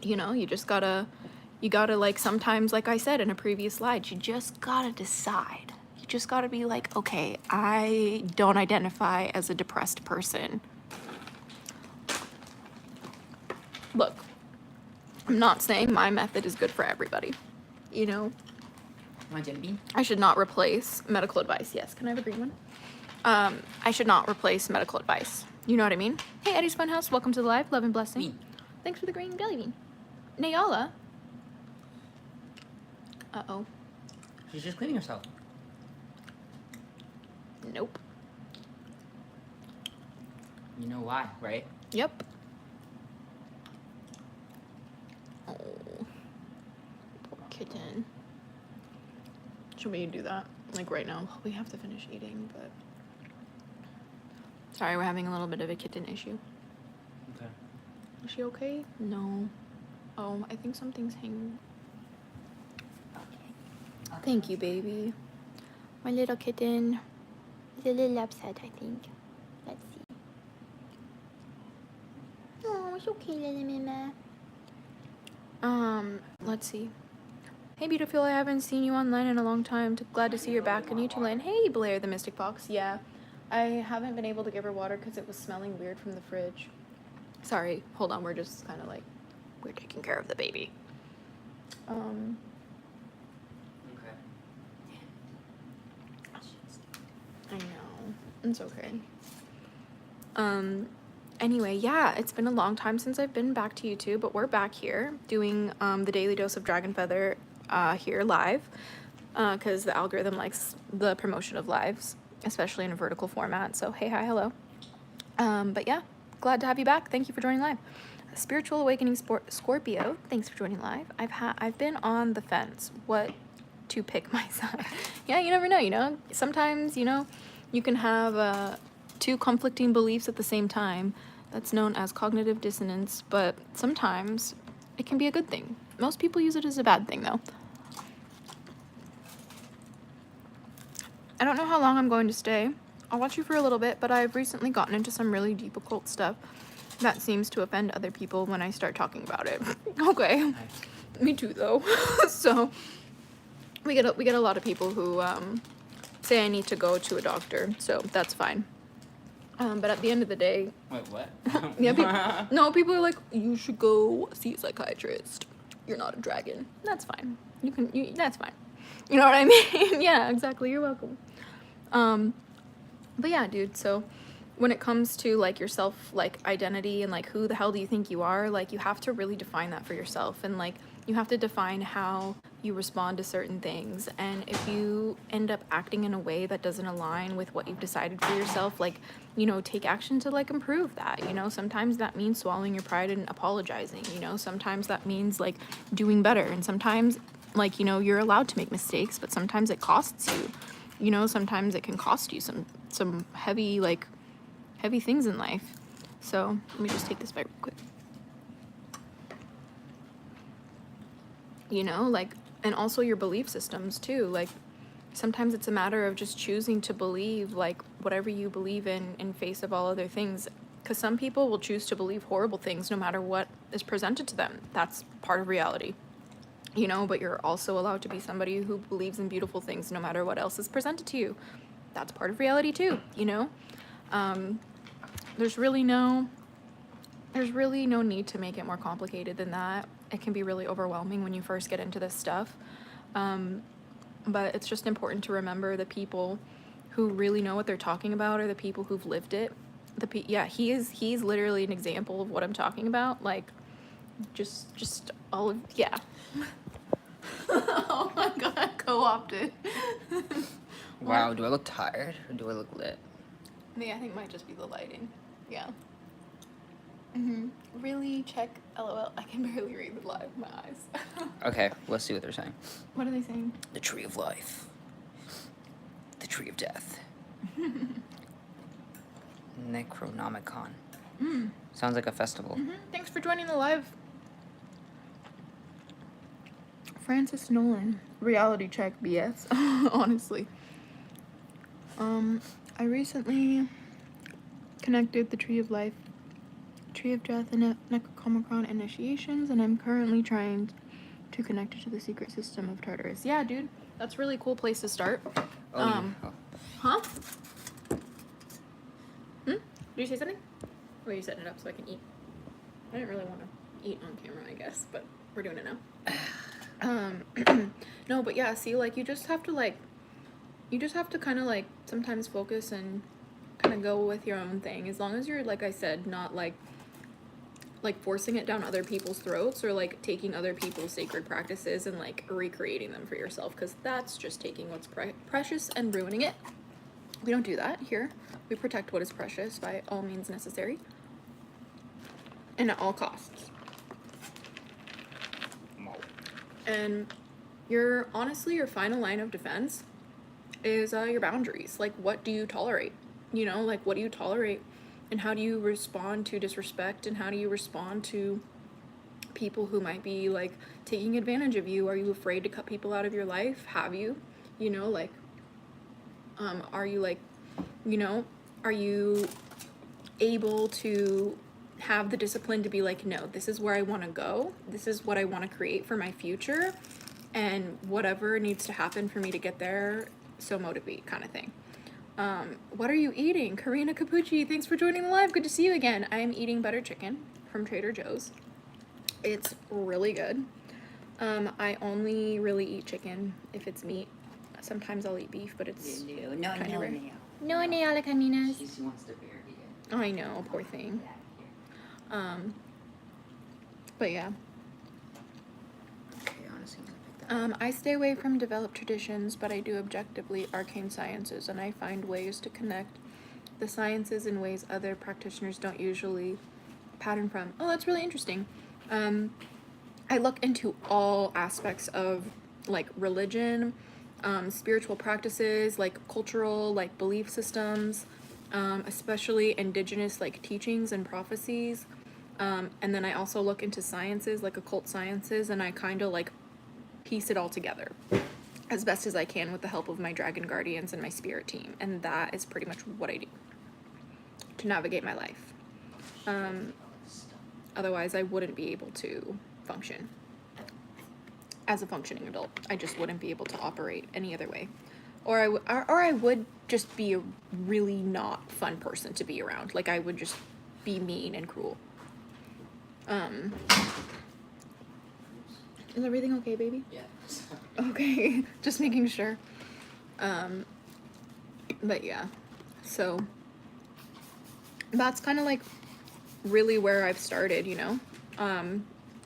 You just gotta like, sometimes, like I said in a previous slide, you just gotta decide. You just gotta be like, okay, I don't identify as a depressed person. Look, I'm not saying my method is good for everybody. My Jim Bean? I should not replace medical advice. Yes, can I have a green one? I should not replace medical advice. You know what I mean? Hey, Eddie's Funhouse, welcome to the live. Love and blessing. Bean. Thanks for the green jelly bean. Nayala. Uh-oh. She's just cleaning herself. Nope. You know why, right? Yep. Oh. Poor kitten. Should we do that? Like right now? We have to finish eating, but... Sorry, we're having a little bit of a kitten issue. Okay. Is she okay? No. Oh, I think something's hanging. Okay. Thank you, baby. My little kitten. He's a little upset, I think. Let's see. Oh, it's okay, little mama. Let's see. Hey, beautiful, I haven't seen you online in a long time. Glad to see you're back in YouTube land. Hey, Blair the Mystic Fox. Yeah, I haven't been able to give her water because it was smelling weird from the fridge. Sorry, hold on, we're just kind of like, we're taking care of the baby. Okay. I know. It's okay. Anyway, yeah, it's been a long time since I've been back to YouTube, but we're back here doing the Daily Dose of Dragon Feather here live, because the algorithm likes the promotion of lives, especially in a vertical format. So hey, hi, hello. But yeah, glad to have you back. Thank you for joining live. Spiritual Awakening Scorpio, thanks for joining live. I've been on the fence what to pick my side. Yeah, you never know, sometimes, you can have two conflicting beliefs at the same time. That's known as cognitive dissonance, but sometimes it can be a good thing. Most people use it as a bad thing, though. I don't know how long I'm going to stay. I'll watch you for a little bit, but I've recently gotten into some really deep occult stuff that seems to offend other people when I start talking about it. Okay. Nice. Me too, though. So we get a lot of people who say I need to go to a doctor, so that's fine. But at the end of the day, Wait, what? yeah, people are like, you should go see a psychiatrist. You're not a dragon. That's fine. That's fine. You know what I mean? Yeah, exactly. You're welcome. But yeah, dude. So when it comes to like your self like identity and like who the hell do you think you are, like you have to really define that for yourself, and like you have to define how you respond to certain things. And if you end up acting in a way that doesn't align with what you've decided for yourself, like, you know, take action to like improve that. You know, sometimes that means swallowing your pride and apologizing. You know, sometimes that means like doing better, and sometimes like, you know, you're allowed to make mistakes, but sometimes it costs you. You know, sometimes it can cost you some heavy like heavy things in life. So let me just take this bite real quick. You know, like, and also your belief systems too. Like sometimes it's a matter of just choosing to believe like whatever you believe in face of all other things, because some people will choose to believe horrible things no matter what is presented to them. That's part of reality, you know. But you're also allowed to be somebody who believes in beautiful things no matter what else is presented to you. That's part of reality too, you know. There's really no need to make it more complicated than that. It can be really overwhelming when you first get into this stuff. But it's just important to remember the people who really know what they're talking about are the people who've lived it. He's literally an example of what I'm talking about. Like, just all of, yeah. Oh my god, co-opted. Wow, do I look tired or do I look lit? Yeah, I think it might just be the lighting. Yeah. Really check LOL. I can barely read with my eyes. Okay, let's see what they're saying. What are they saying? The tree of life. The tree of death. Necronomicon. Sounds like a festival. Thanks for joining the live. Francis Nolan. Reality check BS. Honestly. I recently connected the Tree of Life, Tree of Death, and Necronomicon initiations, and I'm currently trying to connect it to the secret system of Tartarus. Yeah, dude. That's a really cool place to start. Huh? Did you say something? Or are you setting it up so I can eat? I didn't really want to eat on camera, I guess, but we're doing it now. No, but yeah, see, like, you just have to kind of, like, sometimes focus and kind of go with your own thing. As long as you're, like I said, not, like forcing it down other people's throats or, like, taking other people's sacred practices and, like, recreating them for yourself, because that's just taking what's precious and ruining it. We don't do that here. We protect what is precious by all means necessary and at all costs. And your final line of defense is your boundaries. Like, what do you tolerate? You know, like, what do you tolerate, and how do you respond to disrespect, and how do you respond to people who might be, like, taking advantage of you? Are you afraid to cut people out of your life? Have you? You know, like, are you, like, you know, are you able to have the discipline to be like, no, this is where I want to go, this is what I want to create for my future, and whatever needs to happen for me to get there, so motivate, kind of thing. What are you eating? Karina Capucci, thanks for joining the live. Good to see you again. I am eating butter chicken from Trader Joe's. It's really good. I only really eat chicken if it's meat. Sometimes I'll eat beef, but it's No. rare. No, Neala Caminas. She wants to be vegan. I know, poor thing. But yeah. Okay, honestly, I'm gonna pick that. I stay away from developed traditions, but I do objectively arcane sciences, and I find ways to connect the sciences in ways other practitioners don't usually pattern from. Oh, that's really interesting. I look into all aspects of, like, religion, spiritual practices, like cultural, like, belief systems, especially indigenous, like, teachings and prophecies. And then I also look into sciences, like occult sciences, and I kind of, like, piece it all together as best as I can with the help of my dragon guardians and my spirit team. And that is pretty much what I do to navigate my life. Otherwise, I wouldn't be able to function as a functioning adult. I just wouldn't be able to operate any other way. Or I would just be a really not fun person to be around. Like, I would just be mean and cruel. Is everything okay, baby? Yeah. Okay, just making sure. But yeah, so that's kind of like really where I've started, you know.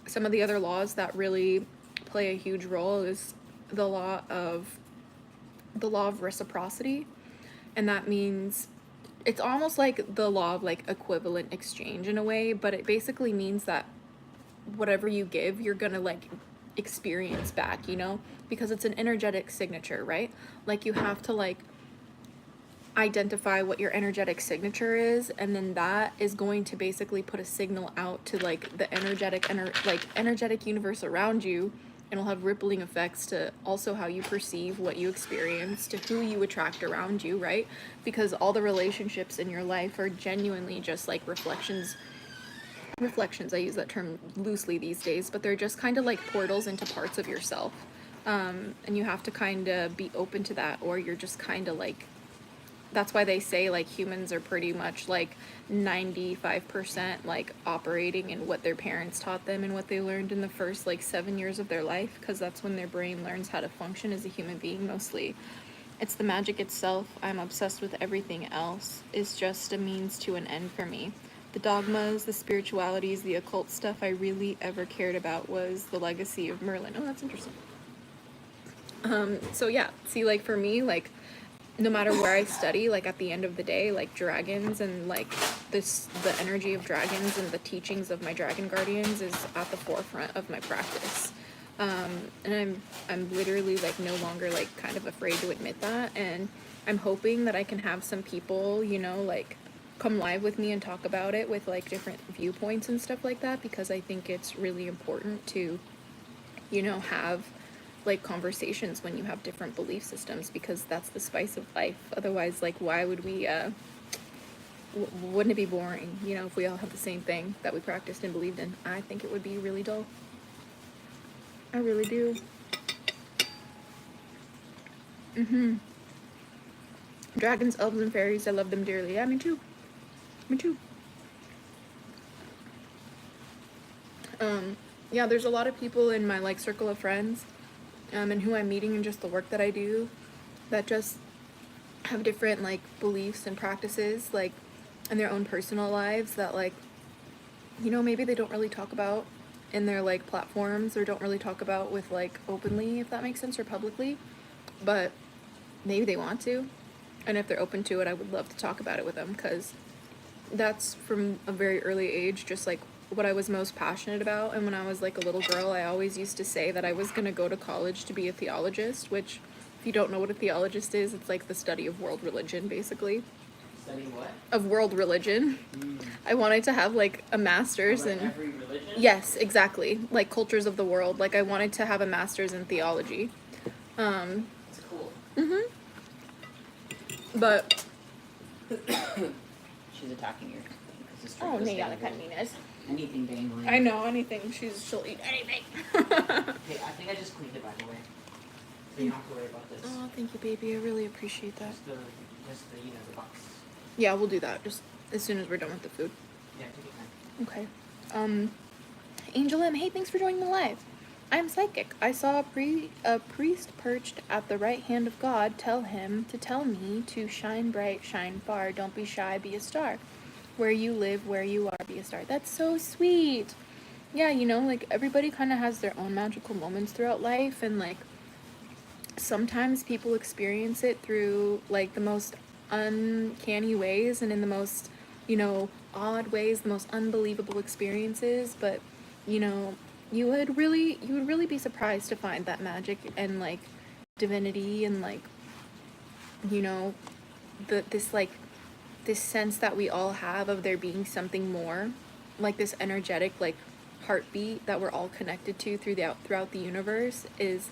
Some of the other laws that really play a huge role is the law of reciprocity, and that means it's almost like the law of like equivalent exchange in a way, but it basically means that whatever you give, you're gonna like experience back, you know, because it's an energetic signature, right? Like you have to like identify what your energetic signature is, and then that is going to basically put a signal out to like the energetic universe around you, and it'll have rippling effects to also how you perceive what you experience, to who you attract around you, right? Because all the relationships in your life are genuinely just like reflections. I use that term loosely these days, but they're just kind of like portals into parts of yourself, and you have to kind of be open to that, or you're just kind of like, that's why they say like humans are pretty much like 95% like operating in what their parents taught them and what they learned in the first like 7 years of their life, because that's when their brain learns how to function as a human being mostly. It's the magic itself. I'm obsessed with everything else. Is just a means to an end for me. The dogmas, the spiritualities, the occult stuff I really ever cared about was the legacy of Merlin. Oh, that's interesting. So yeah, see, like for me, like no matter where I study, like at the end of the day, like dragons and like the energy of dragons and the teachings of my dragon guardians is at the forefront of my practice. And I'm literally like no longer like kind of afraid to admit that. And I'm hoping that I can have some people, you know, like come live with me and talk about it with like different viewpoints and stuff like that, because I think it's really important to, you know, have like conversations when you have different belief systems, because that's the spice of life. Otherwise, like, why would we wouldn't it be boring, you know, if we all have the same thing that we practiced and believed in? I think it would be really dull. I really do. Dragons, elves, and fairies, I love them dearly. Yeah, me too. Me too. Yeah, there's a lot of people in my like circle of friends, and who I'm meeting and just the work that I do, that just have different like beliefs and practices like in their own personal lives that like, you know, maybe they don't really talk about in their like platforms, or don't really talk about with like openly, if that makes sense, or publicly, but maybe they want to. And if they're open to it, I would love to talk about it with them, because that's from a very early age just like what I was most passionate about. And when I was like a little girl, I always used to say that I was going to go to college to be a theologist, which, if you don't know what a theologist is, it's like the study of world religion, basically. Study what? Of world religion. I wanted to have like a master's in every religion? Yes, exactly. Like cultures of the world. Like I wanted to have a master's in theology. That's cool. But She's attacking your sister. oh, no, yeah, Inez. Anything dangling. I know, anything. She'll eat anything. Hey, I think I just cleaned it, by the way. So you don't have to worry about this. Oh, thank you, baby. I really appreciate that. Just the you know, the box. Yeah, we'll do that just as soon as we're done with the food. Yeah, take your time. Okay. Angel M, hey, thanks for joining the live. I'm psychic. I saw a priest perched at the right hand of God tell him to tell me to shine bright, shine far, don't be shy, be a star. Where you live, where you are, be a star. That's so sweet. Yeah, you know, like everybody kind of has their own magical moments throughout life, and like sometimes people experience it through like the most uncanny ways and in the most, you know, odd ways, the most unbelievable experiences, but you know, you would really be surprised to find that magic and like divinity and like, you know, this sense that we all have of there being something more, like this energetic like heartbeat that we're all connected to throughout the universe, is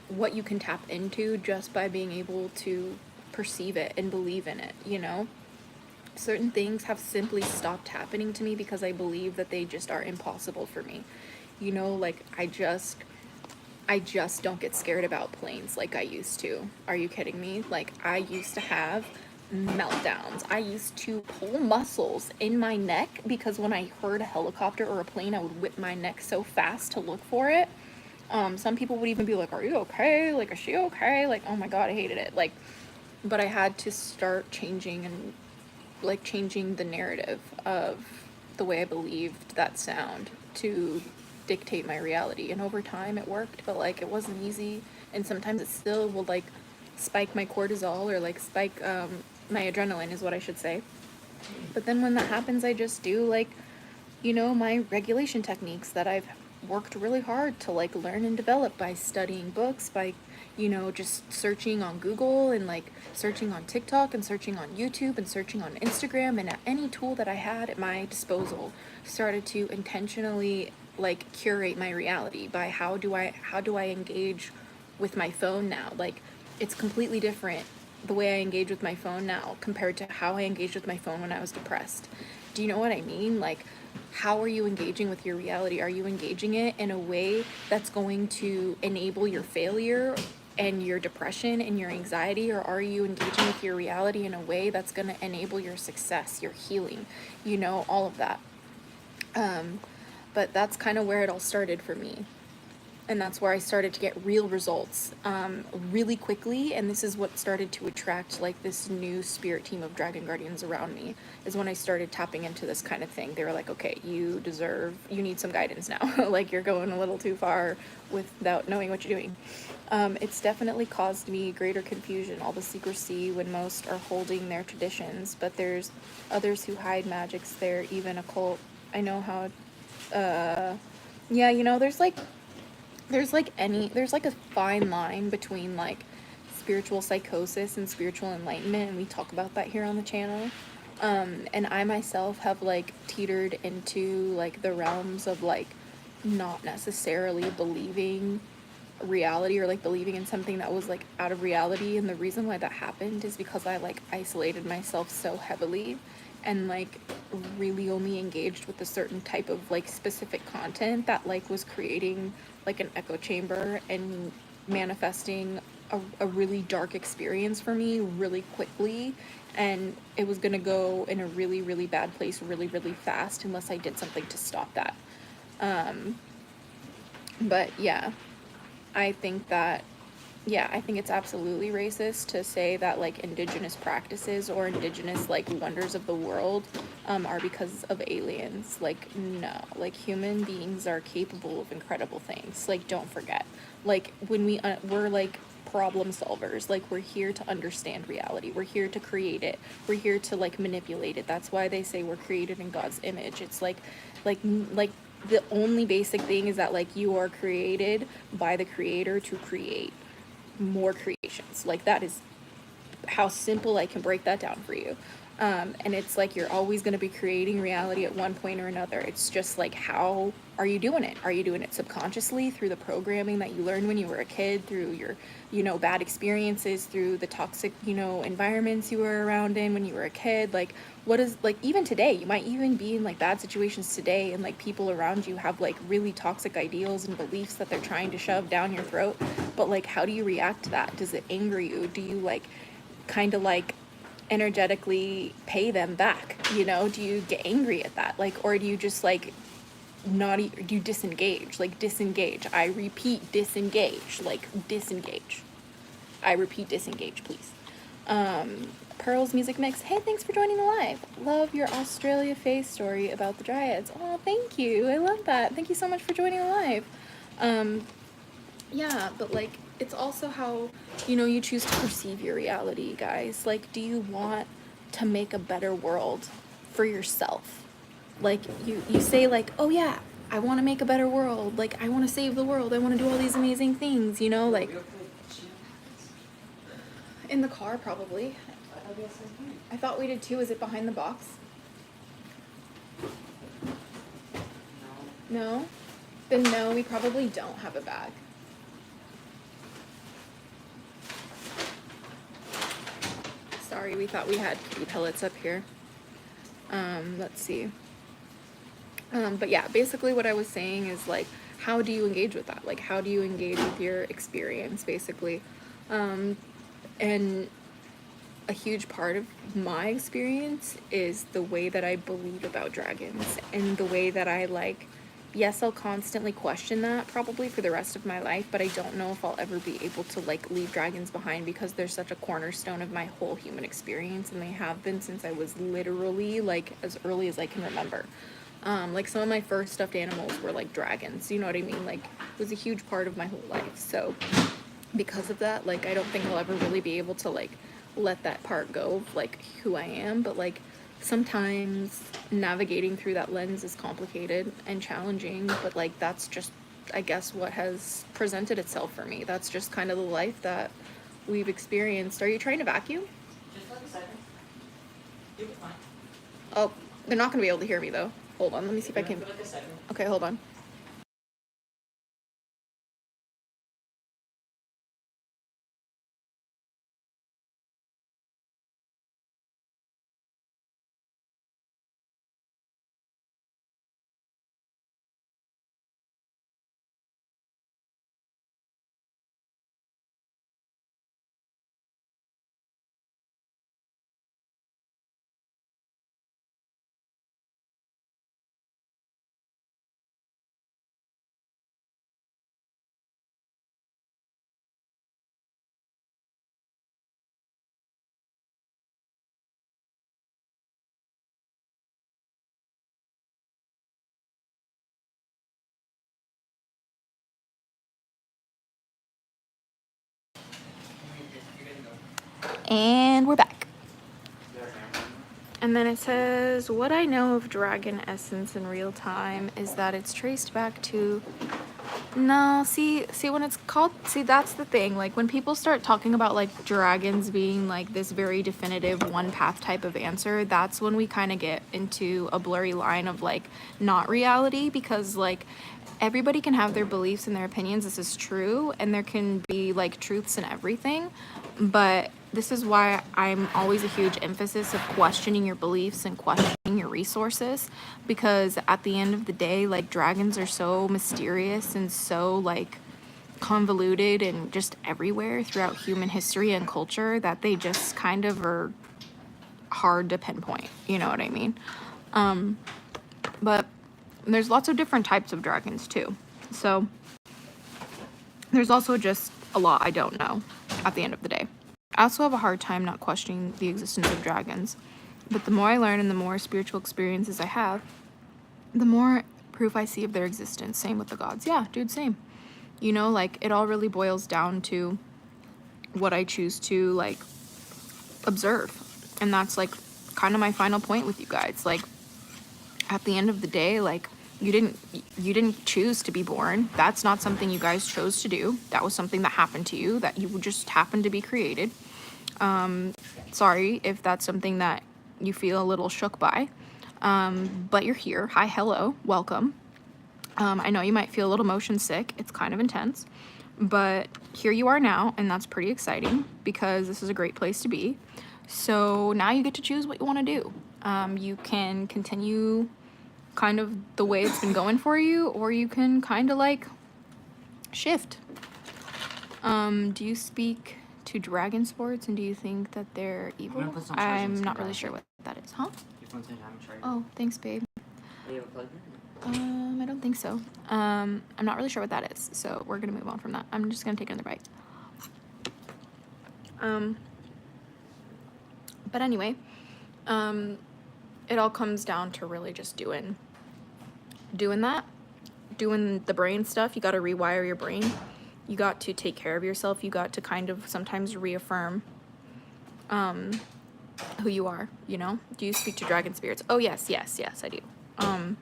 what you can tap into just by being able to perceive it and believe in it, you know? Certain things have simply stopped happening to me because I believe that they just are impossible for me. You know, like I just don't get scared about planes like I used to. Are you kidding me? Like I used to have meltdowns. I used to pull muscles in my neck because when I heard a helicopter or a plane, I would whip my neck so fast to look for it. Some people would even be like, are you okay? Like, is she okay? Like, oh my God, I hated it. Like, but I had to start changing and like changing the narrative of the way I believed that sound to dictate my reality. And over time it worked, but like it wasn't easy. And sometimes it still will like spike my cortisol or like spike my adrenaline is what I should say. But then when that happens, I just do like, you know, my regulation techniques that I've worked really hard to like learn and develop by studying books, by, you know, just searching on Google and like searching on TikTok and searching on YouTube and searching on Instagram, and any tool that I had at my disposal started to intentionally like curate my reality by how do I engage with my phone now. Like it's completely different the way I engage with my phone now compared to how I engaged with my phone when I was depressed. Do you know what I mean? Like, how are you engaging with your reality? Are you engaging it in a way that's going to enable your failure and your depression and your anxiety, or are you engaging with your reality in a way that's going to enable your success, your healing, you know, all of that. But that's kind of where it all started for me. And that's where I started to get real results really quickly. And this is what started to attract like this new spirit team of dragon guardians around me, is when I started tapping into this kind of thing. They were like, okay, you need some guidance now. Like you're going a little too far without knowing what you're doing. It's definitely caused me greater confusion, all the secrecy when most are holding their traditions, but there's others who hide magics there, even occult. I know how, yeah, you know, there's like a fine line between like spiritual psychosis and spiritual enlightenment, and we talk about that here on the channel. And I myself have like teetered into like the realms of like not necessarily believing reality, or like believing in something that was like out of reality. And the reason why that happened is because I like isolated myself so heavily and like really only engaged with a certain type of like specific content that like was creating like an echo chamber and manifesting a really dark experience for me really quickly, and it was going to go in a really, really bad place really, really fast unless I did something to stop that. But yeah, I think it's absolutely racist to say that like indigenous practices or indigenous like wonders of the world are because of aliens. Like, no, like human beings are capable of incredible things. Like, don't forget, like when we're like problem solvers, like we're here to understand reality, we're here to create it, we're here to like manipulate it. That's why they say we're created in God's image. It's like the only basic thing is that like you are created by the creator to create more creations. Like that is how simple I can break that down for you. And it's like you're always going to be creating reality at one point or another. It's just like, how are you doing it? Are you doing it subconsciously through the programming that you learned when you were a kid, through your, you know, bad experiences, through the toxic, you know, environments you were around in when you were a kid? Like, what is, like, even today, you might even be in like bad situations today, and like people around you have like really toxic ideals and beliefs that they're trying to shove down your throat. But like, how do you react to that? Does it anger you? Do you like kind of like energetically pay them back, you know? Do you get angry at that, like, or do you just like do you disengage? Like, disengage, I repeat, disengage, like disengage, I repeat, disengage, please. Pearl's music mix, hey, thanks for joining the live. Love your Australia face story about the dryads. Oh, thank you, I love that. Thank you so much for joining the live. Yeah, but like, it's also how, you know, you choose to perceive your reality, guys. Like, do you want to make a better world for yourself? Like, you say like, oh yeah, I want to make a better world. Like, I want to save the world. I want to do all these amazing things, you know, like in the car probably. I thought we did too. Is it behind the box? No? Then no, we probably don't have a bag. Sorry, we thought we had kitty pellets up here. Let's see. But yeah, basically what I was saying is like, how do you engage with that? Like, how do you engage with your experience, basically? And a huge part of my experience is the way that I believe about dragons, and the way that I like yes, I'll constantly question that probably for the rest of my life, but I don't know if I'll ever be able to like leave dragons behind because they're such a cornerstone of my whole human experience, and they have been since I was literally like as early as I can remember. Like some of my first stuffed animals were like dragons, you know what I mean? Like it was a huge part of my whole life. So because of that, like I don't think I'll ever really be able to like let that part go of like who I am, but like sometimes navigating through that lens is complicated and challenging, but like that's just I guess what has presented itself for me. That's just kind of the life that we've experienced. Are you trying to vacuum? Just like a second. You'll be fine. Oh, they're not going to be able to hear me though. Hold on, let me see if I can. For like a second. Okay, hold on. And we're back. And then it says, what I know of dragon essence in real time is that it's traced back to, no, see when it's called, see that's the thing, like when people start talking about like dragons being like this very definitive one path type of answer, that's when we kind of get into a blurry line of like not reality, because like everybody can have their beliefs and their opinions, this is true, and there can be like truths in everything, but this is why I'm always a huge emphasis of questioning your beliefs and questioning your resources, because at the end of the day, like dragons are so mysterious and so like convoluted and just everywhere throughout human history and culture that they just kind of are hard to pinpoint, you know what I mean? But there's lots of different types of dragons too. So there's also just a lot I don't know at the end of the day. I also have a hard time not questioning the existence of dragons. But the more I learn and the more spiritual experiences I have, the more proof I see of their existence. Same with the gods. Yeah, dude, same. You know, like it all really boils down to what I choose to like observe. And that's like kind of my final point with you guys. Like at the end of the day, like you didn't choose to be born. That's not something you guys chose to do. That was something that happened to you, that you just happened to be created. Sorry if that's something that you feel a little shook by. But you're here. Hi, hello, welcome. I know you might feel a little motion sick. It's kind of intense. But here you are now, and that's pretty exciting because this is a great place to be. So now you get to choose what you want to do. You can continue kind of the way it's been going for you, or you can kind of like shift. Do you speak to dragon sports, and do you think that they're evil? gonna put some charge in I'm this not really computer. sure what that is, huh? Just one second, I'm charging. Oh, thanks, babe. Are you have a plug in? I don't think so. I'm not really sure what that is, so we're gonna move on from that. I'm just gonna take another bite. But anyway, it all comes down to really just doing the brain stuff. You got to rewire your brain. You got to take care of yourself. You got to kind of sometimes reaffirm who you are, you know? Do you speak to dragon spirits? Oh, yes, I do. And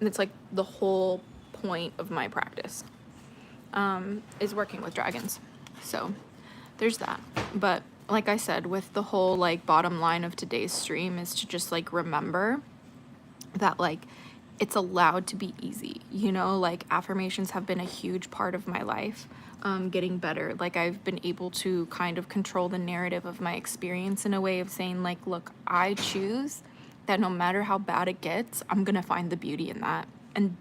it's like the whole point of my practice is working with dragons. So there's that. But like I said, with the whole like bottom line of today's stream is to just like remember that like it's allowed to be easy, you know, like affirmations have been a huge part of my life, getting better. Like I've been able to kind of control the narrative of my experience in a way of saying like, look, I choose that no matter how bad it gets, I'm gonna find the beauty in that, and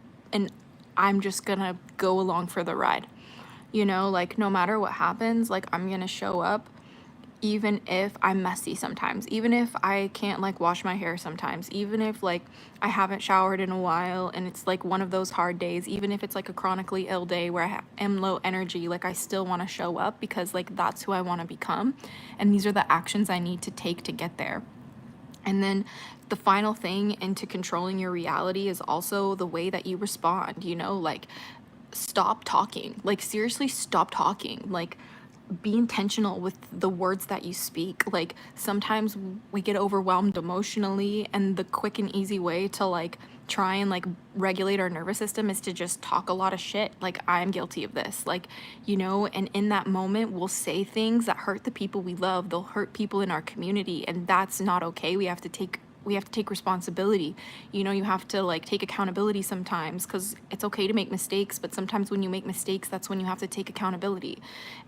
I'm just gonna go along for the ride, you know, like no matter what happens, like I'm gonna show up even if I'm messy sometimes, even if I can't like wash my hair sometimes, even if like I haven't showered in a while and it's like one of those hard days, even if it's like a chronically ill day where am low energy, like I still want to show up because like that's who I want to become. And these are the actions I need to take to get there. And then the final thing into controlling your reality is also the way that you respond, you know, like stop talking. Like seriously stop talking. Like be intentional with the words that you speak. Like sometimes we get overwhelmed emotionally, and the quick and easy way to like try and like regulate our nervous system is to just talk a lot of shit. Like I'm guilty of this. Like, you know, and in that moment we'll say things that hurt the people we love. They'll hurt people in our community, and that's not okay. We have to take responsibility. You know, you have to like take accountability sometimes, because it's okay to make mistakes, but sometimes when you make mistakes, that's when you have to take accountability.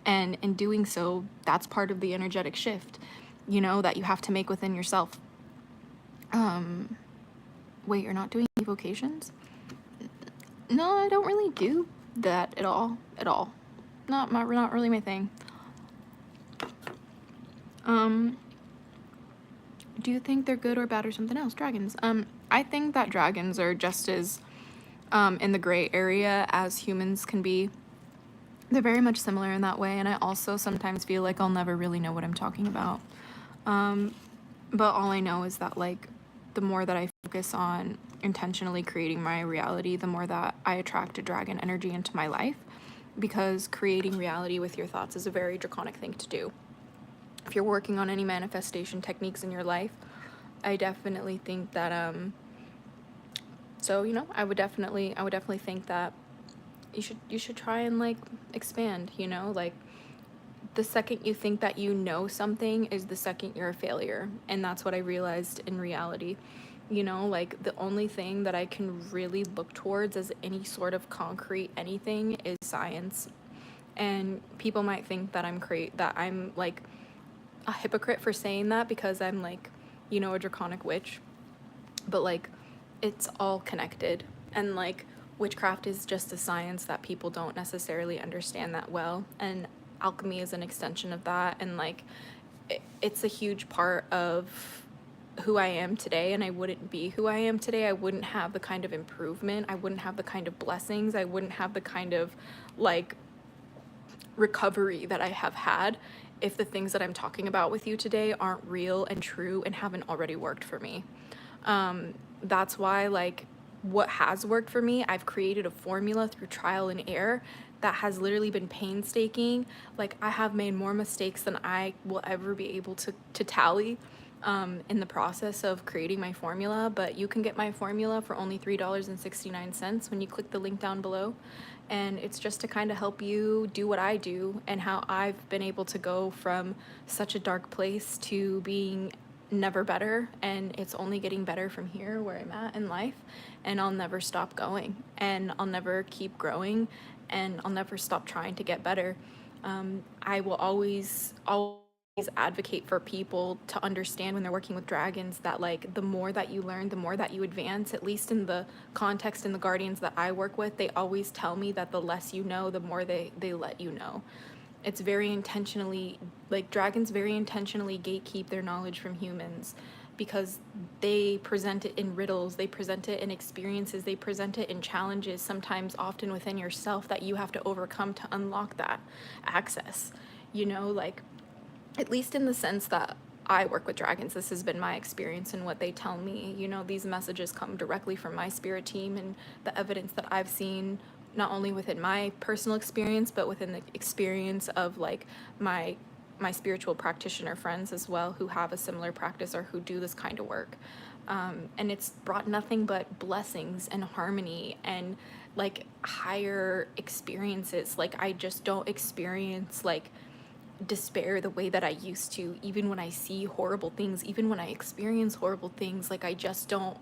And in doing so, that's part of the energetic shift, you know, that you have to make within yourself. Wait, you're not doing evocations? No, I don't really do that at all. Not really my thing. Do you think they're good or bad or something else? Dragons. I think that dragons are just as in the gray area as humans can be. They're very much similar in that way, and I also sometimes feel like I'll never really know what I'm talking about. But all I know is that like the more that I focus on intentionally creating my reality, the more that I attract a dragon energy into my life, because creating reality with your thoughts is a very draconic thing to do. If you're working on any manifestation techniques in your life, I definitely think that so you know, I would definitely think that you should try and like expand, you know, like the second you think that you know something is the second you're a failure. And that's what I realized in reality. You know, like the only thing that I can really look towards as any sort of concrete anything is science. And people might think that I'm like a hypocrite for saying that, because I'm like, you know, a draconic witch. But like it's all connected, and like witchcraft is just a science that people don't necessarily understand that well, and alchemy is an extension of that. And like it's a huge part of who I am today, and I wouldn't be who I am today. I wouldn't have the kind of improvement, I wouldn't have the kind of blessings, I wouldn't have the kind of like recovery that I have had if the things that I'm talking about with you today aren't real and true and haven't already worked for me. That's why like what has worked for me, I've created a formula through trial and error that has literally been painstaking. Like I have made more mistakes than I will ever be able to tally in the process of creating my formula. But you can get my formula for only $3.69 when you click the link down below. And it's just to kind of help you do what I do, and how I've been able to go from such a dark place to being never better, and it's only getting better from here where I'm at in life. And I'll never stop going, and I'll never keep growing, and I'll never stop trying to get better. I will always advocate for people to understand when they're working with dragons that like the more that you learn, the more that you advance. At least in the context in the guardians that I work with, they always tell me that the less you know, the more they let you know. It's very intentionally, like dragons very intentionally gatekeep their knowledge from humans, because they present it in riddles, they present it in experiences, they present it in challenges, sometimes often within yourself, that you have to overcome to unlock that access. You know, like at least in the sense that I work with dragons, this has been my experience and what they tell me. You know, these messages come directly from my spirit team, and the evidence that I've seen, not only within my personal experience, but within the experience of like my spiritual practitioner friends as well, who have a similar practice or who do this kind of work. And it's brought nothing but blessings and harmony and like higher experiences. Like I just don't experience like despair the way that I used to, even when I see horrible things, even when I experience horrible things. Like I just don't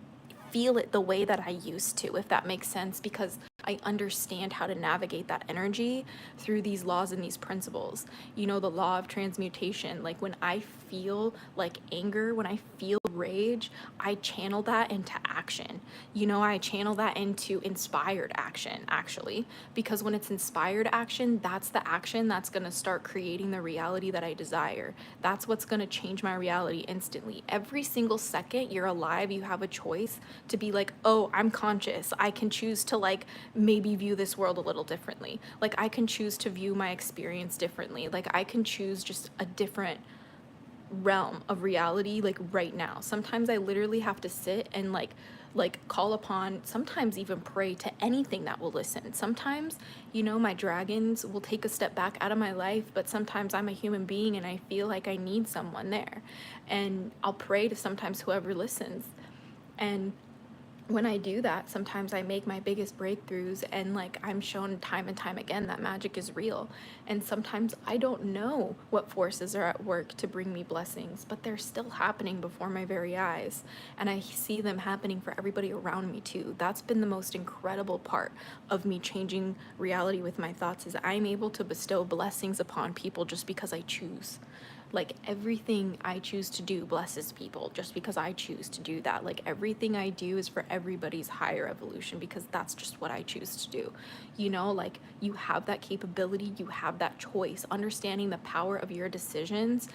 feel it the way that I used to, if that makes sense, because I understand how to navigate that energy through these laws and these principles. You know, the law of transmutation. Like when I feel like anger, when I feel rage, I channel that into action. You know, I channel that into inspired action, actually, because when it's inspired action, that's the action that's going to start creating the reality that I desire. That's what's going to change my reality instantly. Every single second you're alive, you have a choice to be like, oh, I'm conscious. I can choose to like maybe view this world a little differently. Like I can choose to view my experience differently. Like I can choose just a different realm of reality like right now. Sometimes I literally have to sit and like call upon, sometimes even pray to anything that will listen. Sometimes, you know, my dragons will take a step back out of my life, but sometimes I'm a human being and I feel like I need someone there. And I'll pray to sometimes whoever listens. And when I do that, sometimes I make my biggest breakthroughs, and like I'm shown time and time again that magic is real. And sometimes I don't know what forces are at work to bring me blessings, but they're still happening before my very eyes. And I see them happening for everybody around me too. That's been the most incredible part of me changing reality with my thoughts, is I'm able to bestow blessings upon people just because I choose. Like everything I choose to do blesses people just because I choose to do that. Like everything I do is for everybody's higher evolution because that's just what I choose to do. You know, like you have that capability, you have that choice. Understanding the power of your decisions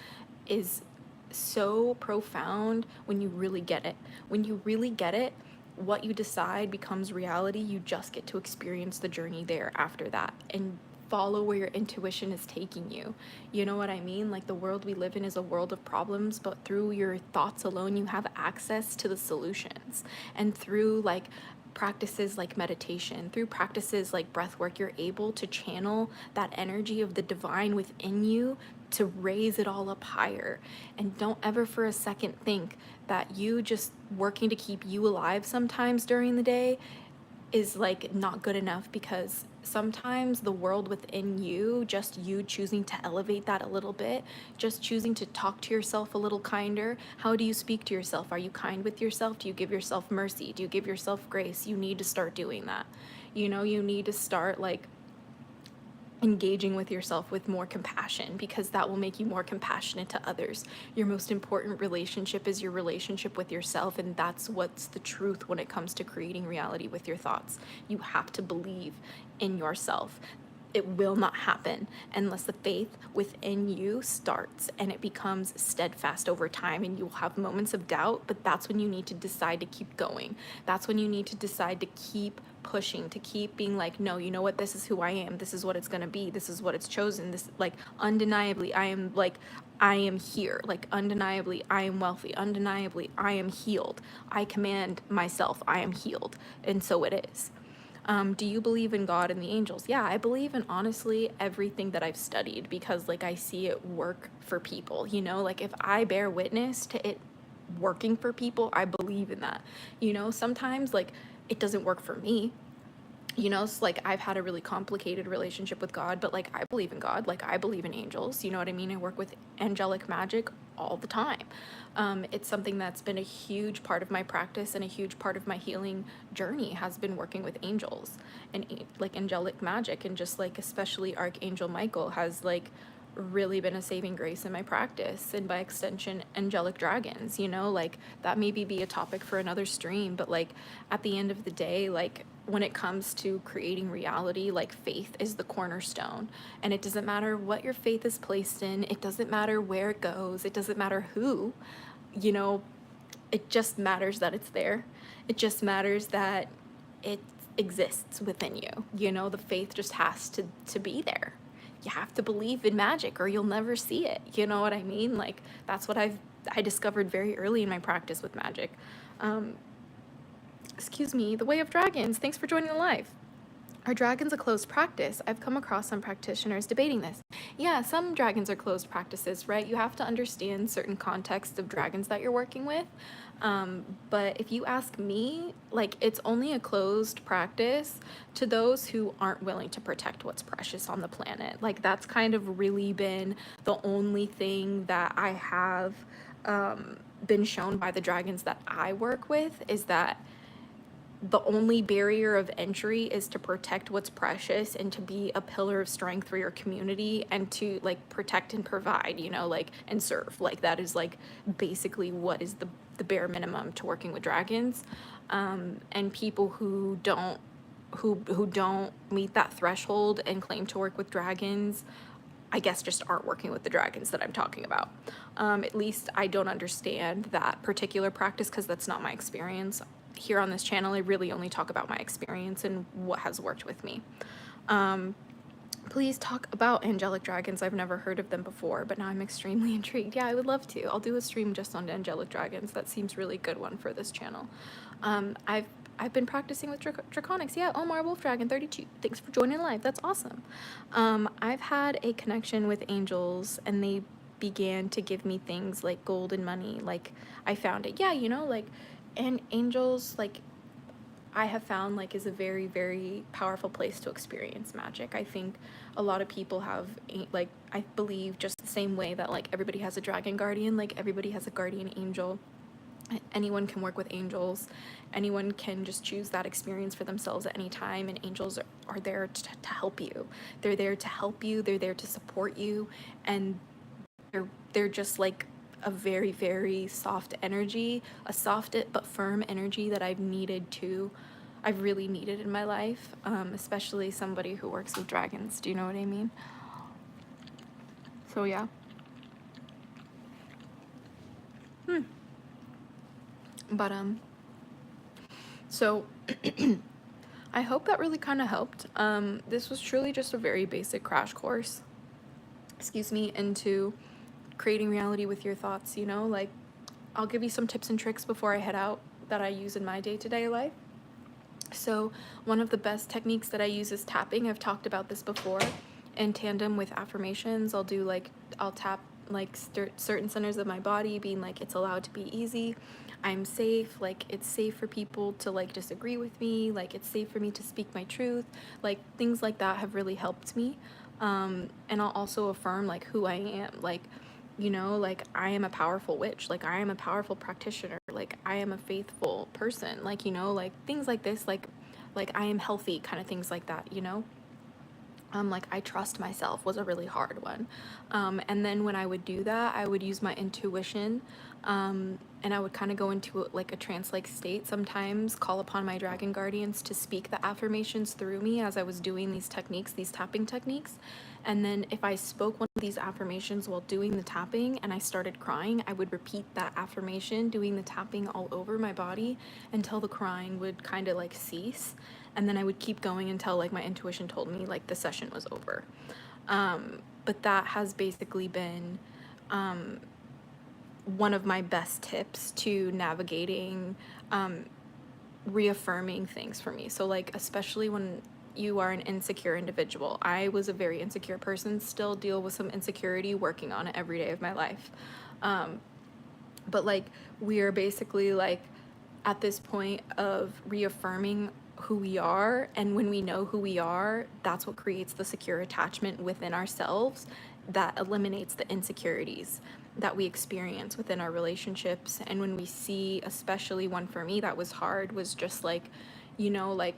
is so profound when you really get it. When you really get it, what you decide becomes reality. You just get to experience the journey there after that and follow where your intuition is taking you. You know what I mean? Like the world we live in is a world of problems, but through your thoughts alone, you have access to the solutions. And through like practices like meditation, through practices like breath work, you're able to channel that energy of the divine within you to raise it all up higher. And don't ever for a second think that you just working to keep you alive sometimes during the day is like not good enough, because sometimes the world within you, just you choosing to elevate that a little bit, just choosing to talk to yourself a little kinder. How do you speak to yourself? Are you kind with yourself? Do you give yourself mercy? Do you give yourself grace? You need to start doing that. You know, you need to start like engaging with yourself with more compassion, because that will make you more compassionate to others. Your most important relationship is your relationship with yourself, and that's what's the truth when it comes to creating reality with your thoughts. You have to believe in yourself. It will not happen unless the faith within you starts and it becomes steadfast over time, and you'll have moments of doubt, but that's when you need to decide to keep going. That's when you need to decide to keep pushing, to keep being like, no, you know what, this is who I am, this is what it's going to be, this is what it's chosen, this, like, undeniably I am here, like undeniably I am wealthy, undeniably I am healed, I command myself, I am healed, and so it is. Do you believe in God and the angels? Yeah, I believe in honestly everything that I've studied, because like I see it work for people, you know, like if I bear witness to it working for people, I believe in that. You know, sometimes like it doesn't work for me. You know, it's like I've had a really complicated relationship with God, but like I believe in God, like I believe in angels, you know what I mean? I work with angelic magic all the time. It's something that's been a huge part of my practice, and a huge part of my healing journey has been working with angels and like angelic magic, and just like especially Archangel Michael has like really been a saving grace in my practice, and by extension angelic dragons, you know, like that maybe be a topic for another stream, but like at the end of the day, like when it comes to creating reality, like faith is the cornerstone, and it doesn't matter what your faith is placed in, it doesn't matter where it goes, it doesn't matter who, you know, it just matters that it's there. It just matters that it exists within you. You know, the faith just has to be there. You have to believe in magic or you'll never see it. You know what I mean? Like that's what I discovered very early in my practice with magic. Excuse me, the Way of Dragons. Thanks for joining the live. Are dragons a closed practice? I've come across some practitioners debating this. Yeah, some dragons are closed practices, right? You have to understand certain contexts of dragons that you're working with. But if you ask me, like it's only a closed practice to those who aren't willing to protect what's precious on the planet. Like that's kind of really been the only thing that I have been shown by the dragons that I work with, is that the only barrier of entry is to protect what's precious and to be a pillar of strength for your community, and to like protect and provide, you know, like, and serve. Like that is like basically what is the bare minimum to working with dragons. And people who don't meet that threshold and claim to work with dragons, I guess, just aren't working with the dragons that I'm talking about. At least I don't understand that particular practice because that's not my experience. Here on this channel, I really only talk about my experience and what has worked with me. Please talk about angelic dragons. I've never heard of them before, but now I'm extremely intrigued. Yeah, I would love to. I'll do a stream just on angelic dragons. That seems really good one for this channel. I've been practicing with Draconics. Yeah, Omar Wolf Dragon 32. Thanks for joining live. That's awesome. I've had a connection with angels, and they began to give me things like gold and money. Like, I found it. Yeah, you know, like, and angels, like, I have found, like, is a very, very powerful place to experience magic. I think a lot of people have, like, I believe just the same way that, like, everybody has a dragon guardian, like, everybody has a guardian angel. Anyone can work with angels. Anyone can just choose that experience for themselves at any time, and angels are there to help you. They're there to help you. They're there to support you, and they're just like a very, very soft energy, a soft but firm energy that I've really needed in my life, especially somebody who works with dragons. Do you know what I mean? So yeah. But so I hope that really kind of helped. This was truly just a very basic crash course, into creating reality with your thoughts, you know? Like, I'll give you some tips and tricks before I head out that I use in my day-to-day life. So one of the best techniques that I use is tapping. I've talked about this before. In tandem with affirmations, I'll tap like certain centers of my body, being like, it's allowed to be easy, I'm safe, like, it's safe for people to like disagree with me, like, it's safe for me to speak my truth. Like, things like that have really helped me. And I'll also affirm like who I am, like, you know, like, I am a powerful witch, like, I am a powerful practitioner, like, I am a faithful person, like, you know, like, things like this, like I am healthy, kind of things like that, you know. Like, I trust myself was a really hard one. And then when I would do that, I would use my intuition, and I would kind of go into like a trance-like state, sometimes call upon my dragon guardians to speak the affirmations through me as I was doing these techniques, these tapping techniques. And then if I spoke one of these affirmations while doing the tapping and I started crying, I would repeat that affirmation, doing the tapping all over my body until the crying would kind of like cease. And then I would keep going until like my intuition told me like the session was over. But that has basically been one of my best tips to navigating reaffirming things for me. So like, especially when you are an insecure individual. I was a very insecure person, still deal with some insecurity, working on it every day of my life. But like, we are basically like at this point of reaffirming who we are, and when we know who we are, that's what creates the secure attachment within ourselves that eliminates the insecurities that we experience within our relationships. And when we see, especially one for me that was hard, was just like, you know, like,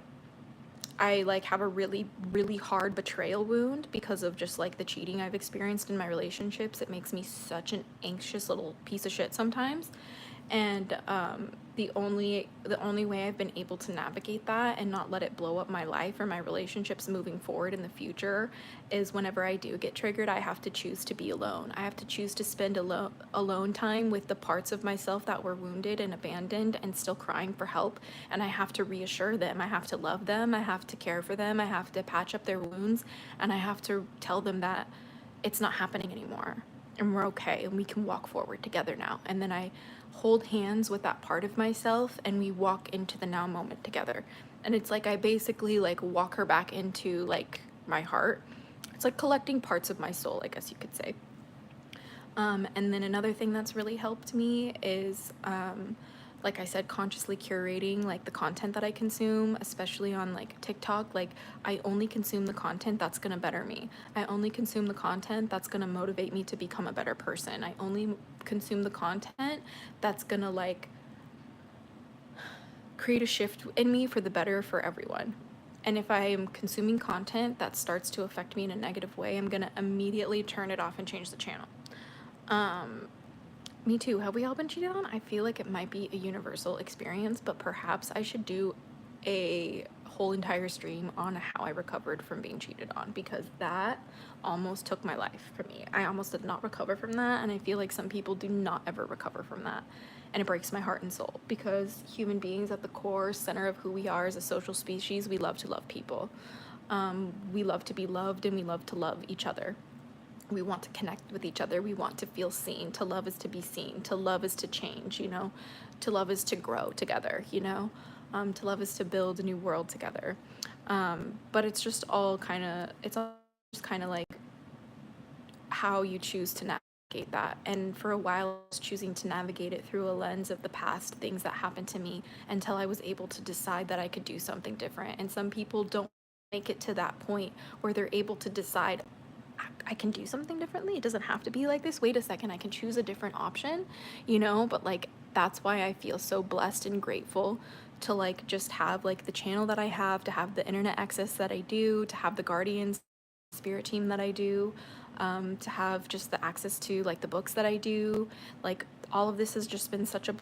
I like have a really, really hard betrayal wound because of just like the cheating I've experienced in my relationships. It makes me such an anxious little piece of shit sometimes. And the only way I've been able to navigate that and not let it blow up my life or my relationships moving forward in the future is whenever I do get triggered, I have to choose to be alone. I have to choose to spend alone time with the parts of myself that were wounded and abandoned and still crying for help. And I have to reassure them. I have to love them. I have to care for them. I have to patch up their wounds. And I have to tell them that it's not happening anymore. And we're okay. And we can walk forward together now. And then I hold hands with that part of myself and we walk into the now moment together. And it's like I basically like walk her back into like my heart. It's like collecting parts of my soul, I guess you could say. And then another thing that's really helped me is like I said, consciously curating like the content that I consume, especially on like TikTok. Like, I only consume the content that's gonna better me. I only consume the content that's gonna motivate me to become a better person. I only consume the content that's gonna like create a shift in me for the better for everyone. And if I am consuming content that starts to affect me in a negative way, I'm gonna immediately turn it off and change the channel. Me too. Have we all been cheated on? I feel like it might be a universal experience, but perhaps I should do a whole entire stream on how I recovered from being cheated on, because that almost took my life from me. I almost did not recover from that, and I feel like some people do not ever recover from that. And it breaks my heart and soul, because human beings at the core, center of who we are as a social species, we love to love people. We love to be loved, and we love to love each other. We want to connect with each other. We want to feel seen. To love is to be seen. To love is to change, you know. To love is to grow together, you know. To love is to build a new world together. But it's just all kind of, it's all just kind of like how you choose to navigate that. And for a while, I was choosing to navigate it through a lens of the past things that happened to me, until I was able to decide that I could do something different. And some people don't make it to that point where they're able to decide, I can do something differently. It doesn't have to be like this. Wait a second, I can choose a different option, you know? But like, that's why I feel so blessed and grateful to like just have like the channel that I have, to have the internet access that I do, to have the Guardians spirit team that I do, to have just the access to like the books that I do. Like, all of this has just been such a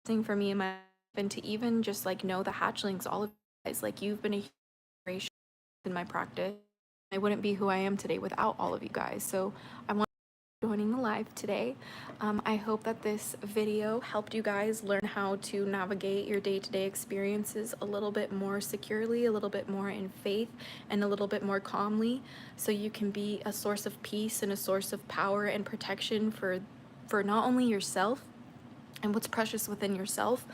blessing for me in my life, and to even just like know the hatchlings, all of you guys, like, you've been a huge inspiration in my practice. I wouldn't be who I am today without all of you guys. So I want you joining the live today. I hope that this video helped you guys learn how to navigate your day-to-day experiences a little bit more securely, a little bit more in faith, and a little bit more calmly, so you can be a source of peace and a source of power and protection for not only yourself and what's precious within yourself,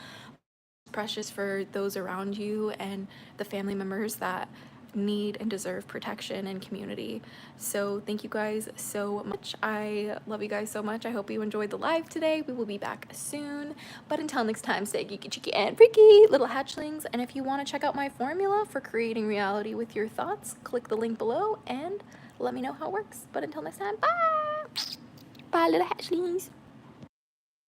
precious for those around you and the family members that need and deserve protection and community. So thank you guys so much. I love you guys so much. I hope you enjoyed the live today. We will be back soon. But until next time, stay geeky, cheeky, and freaky, little hatchlings. And if you want to check out my formula for creating reality with your thoughts, click the link below and let me know how it works. But until next time, bye! Bye, little hatchlings.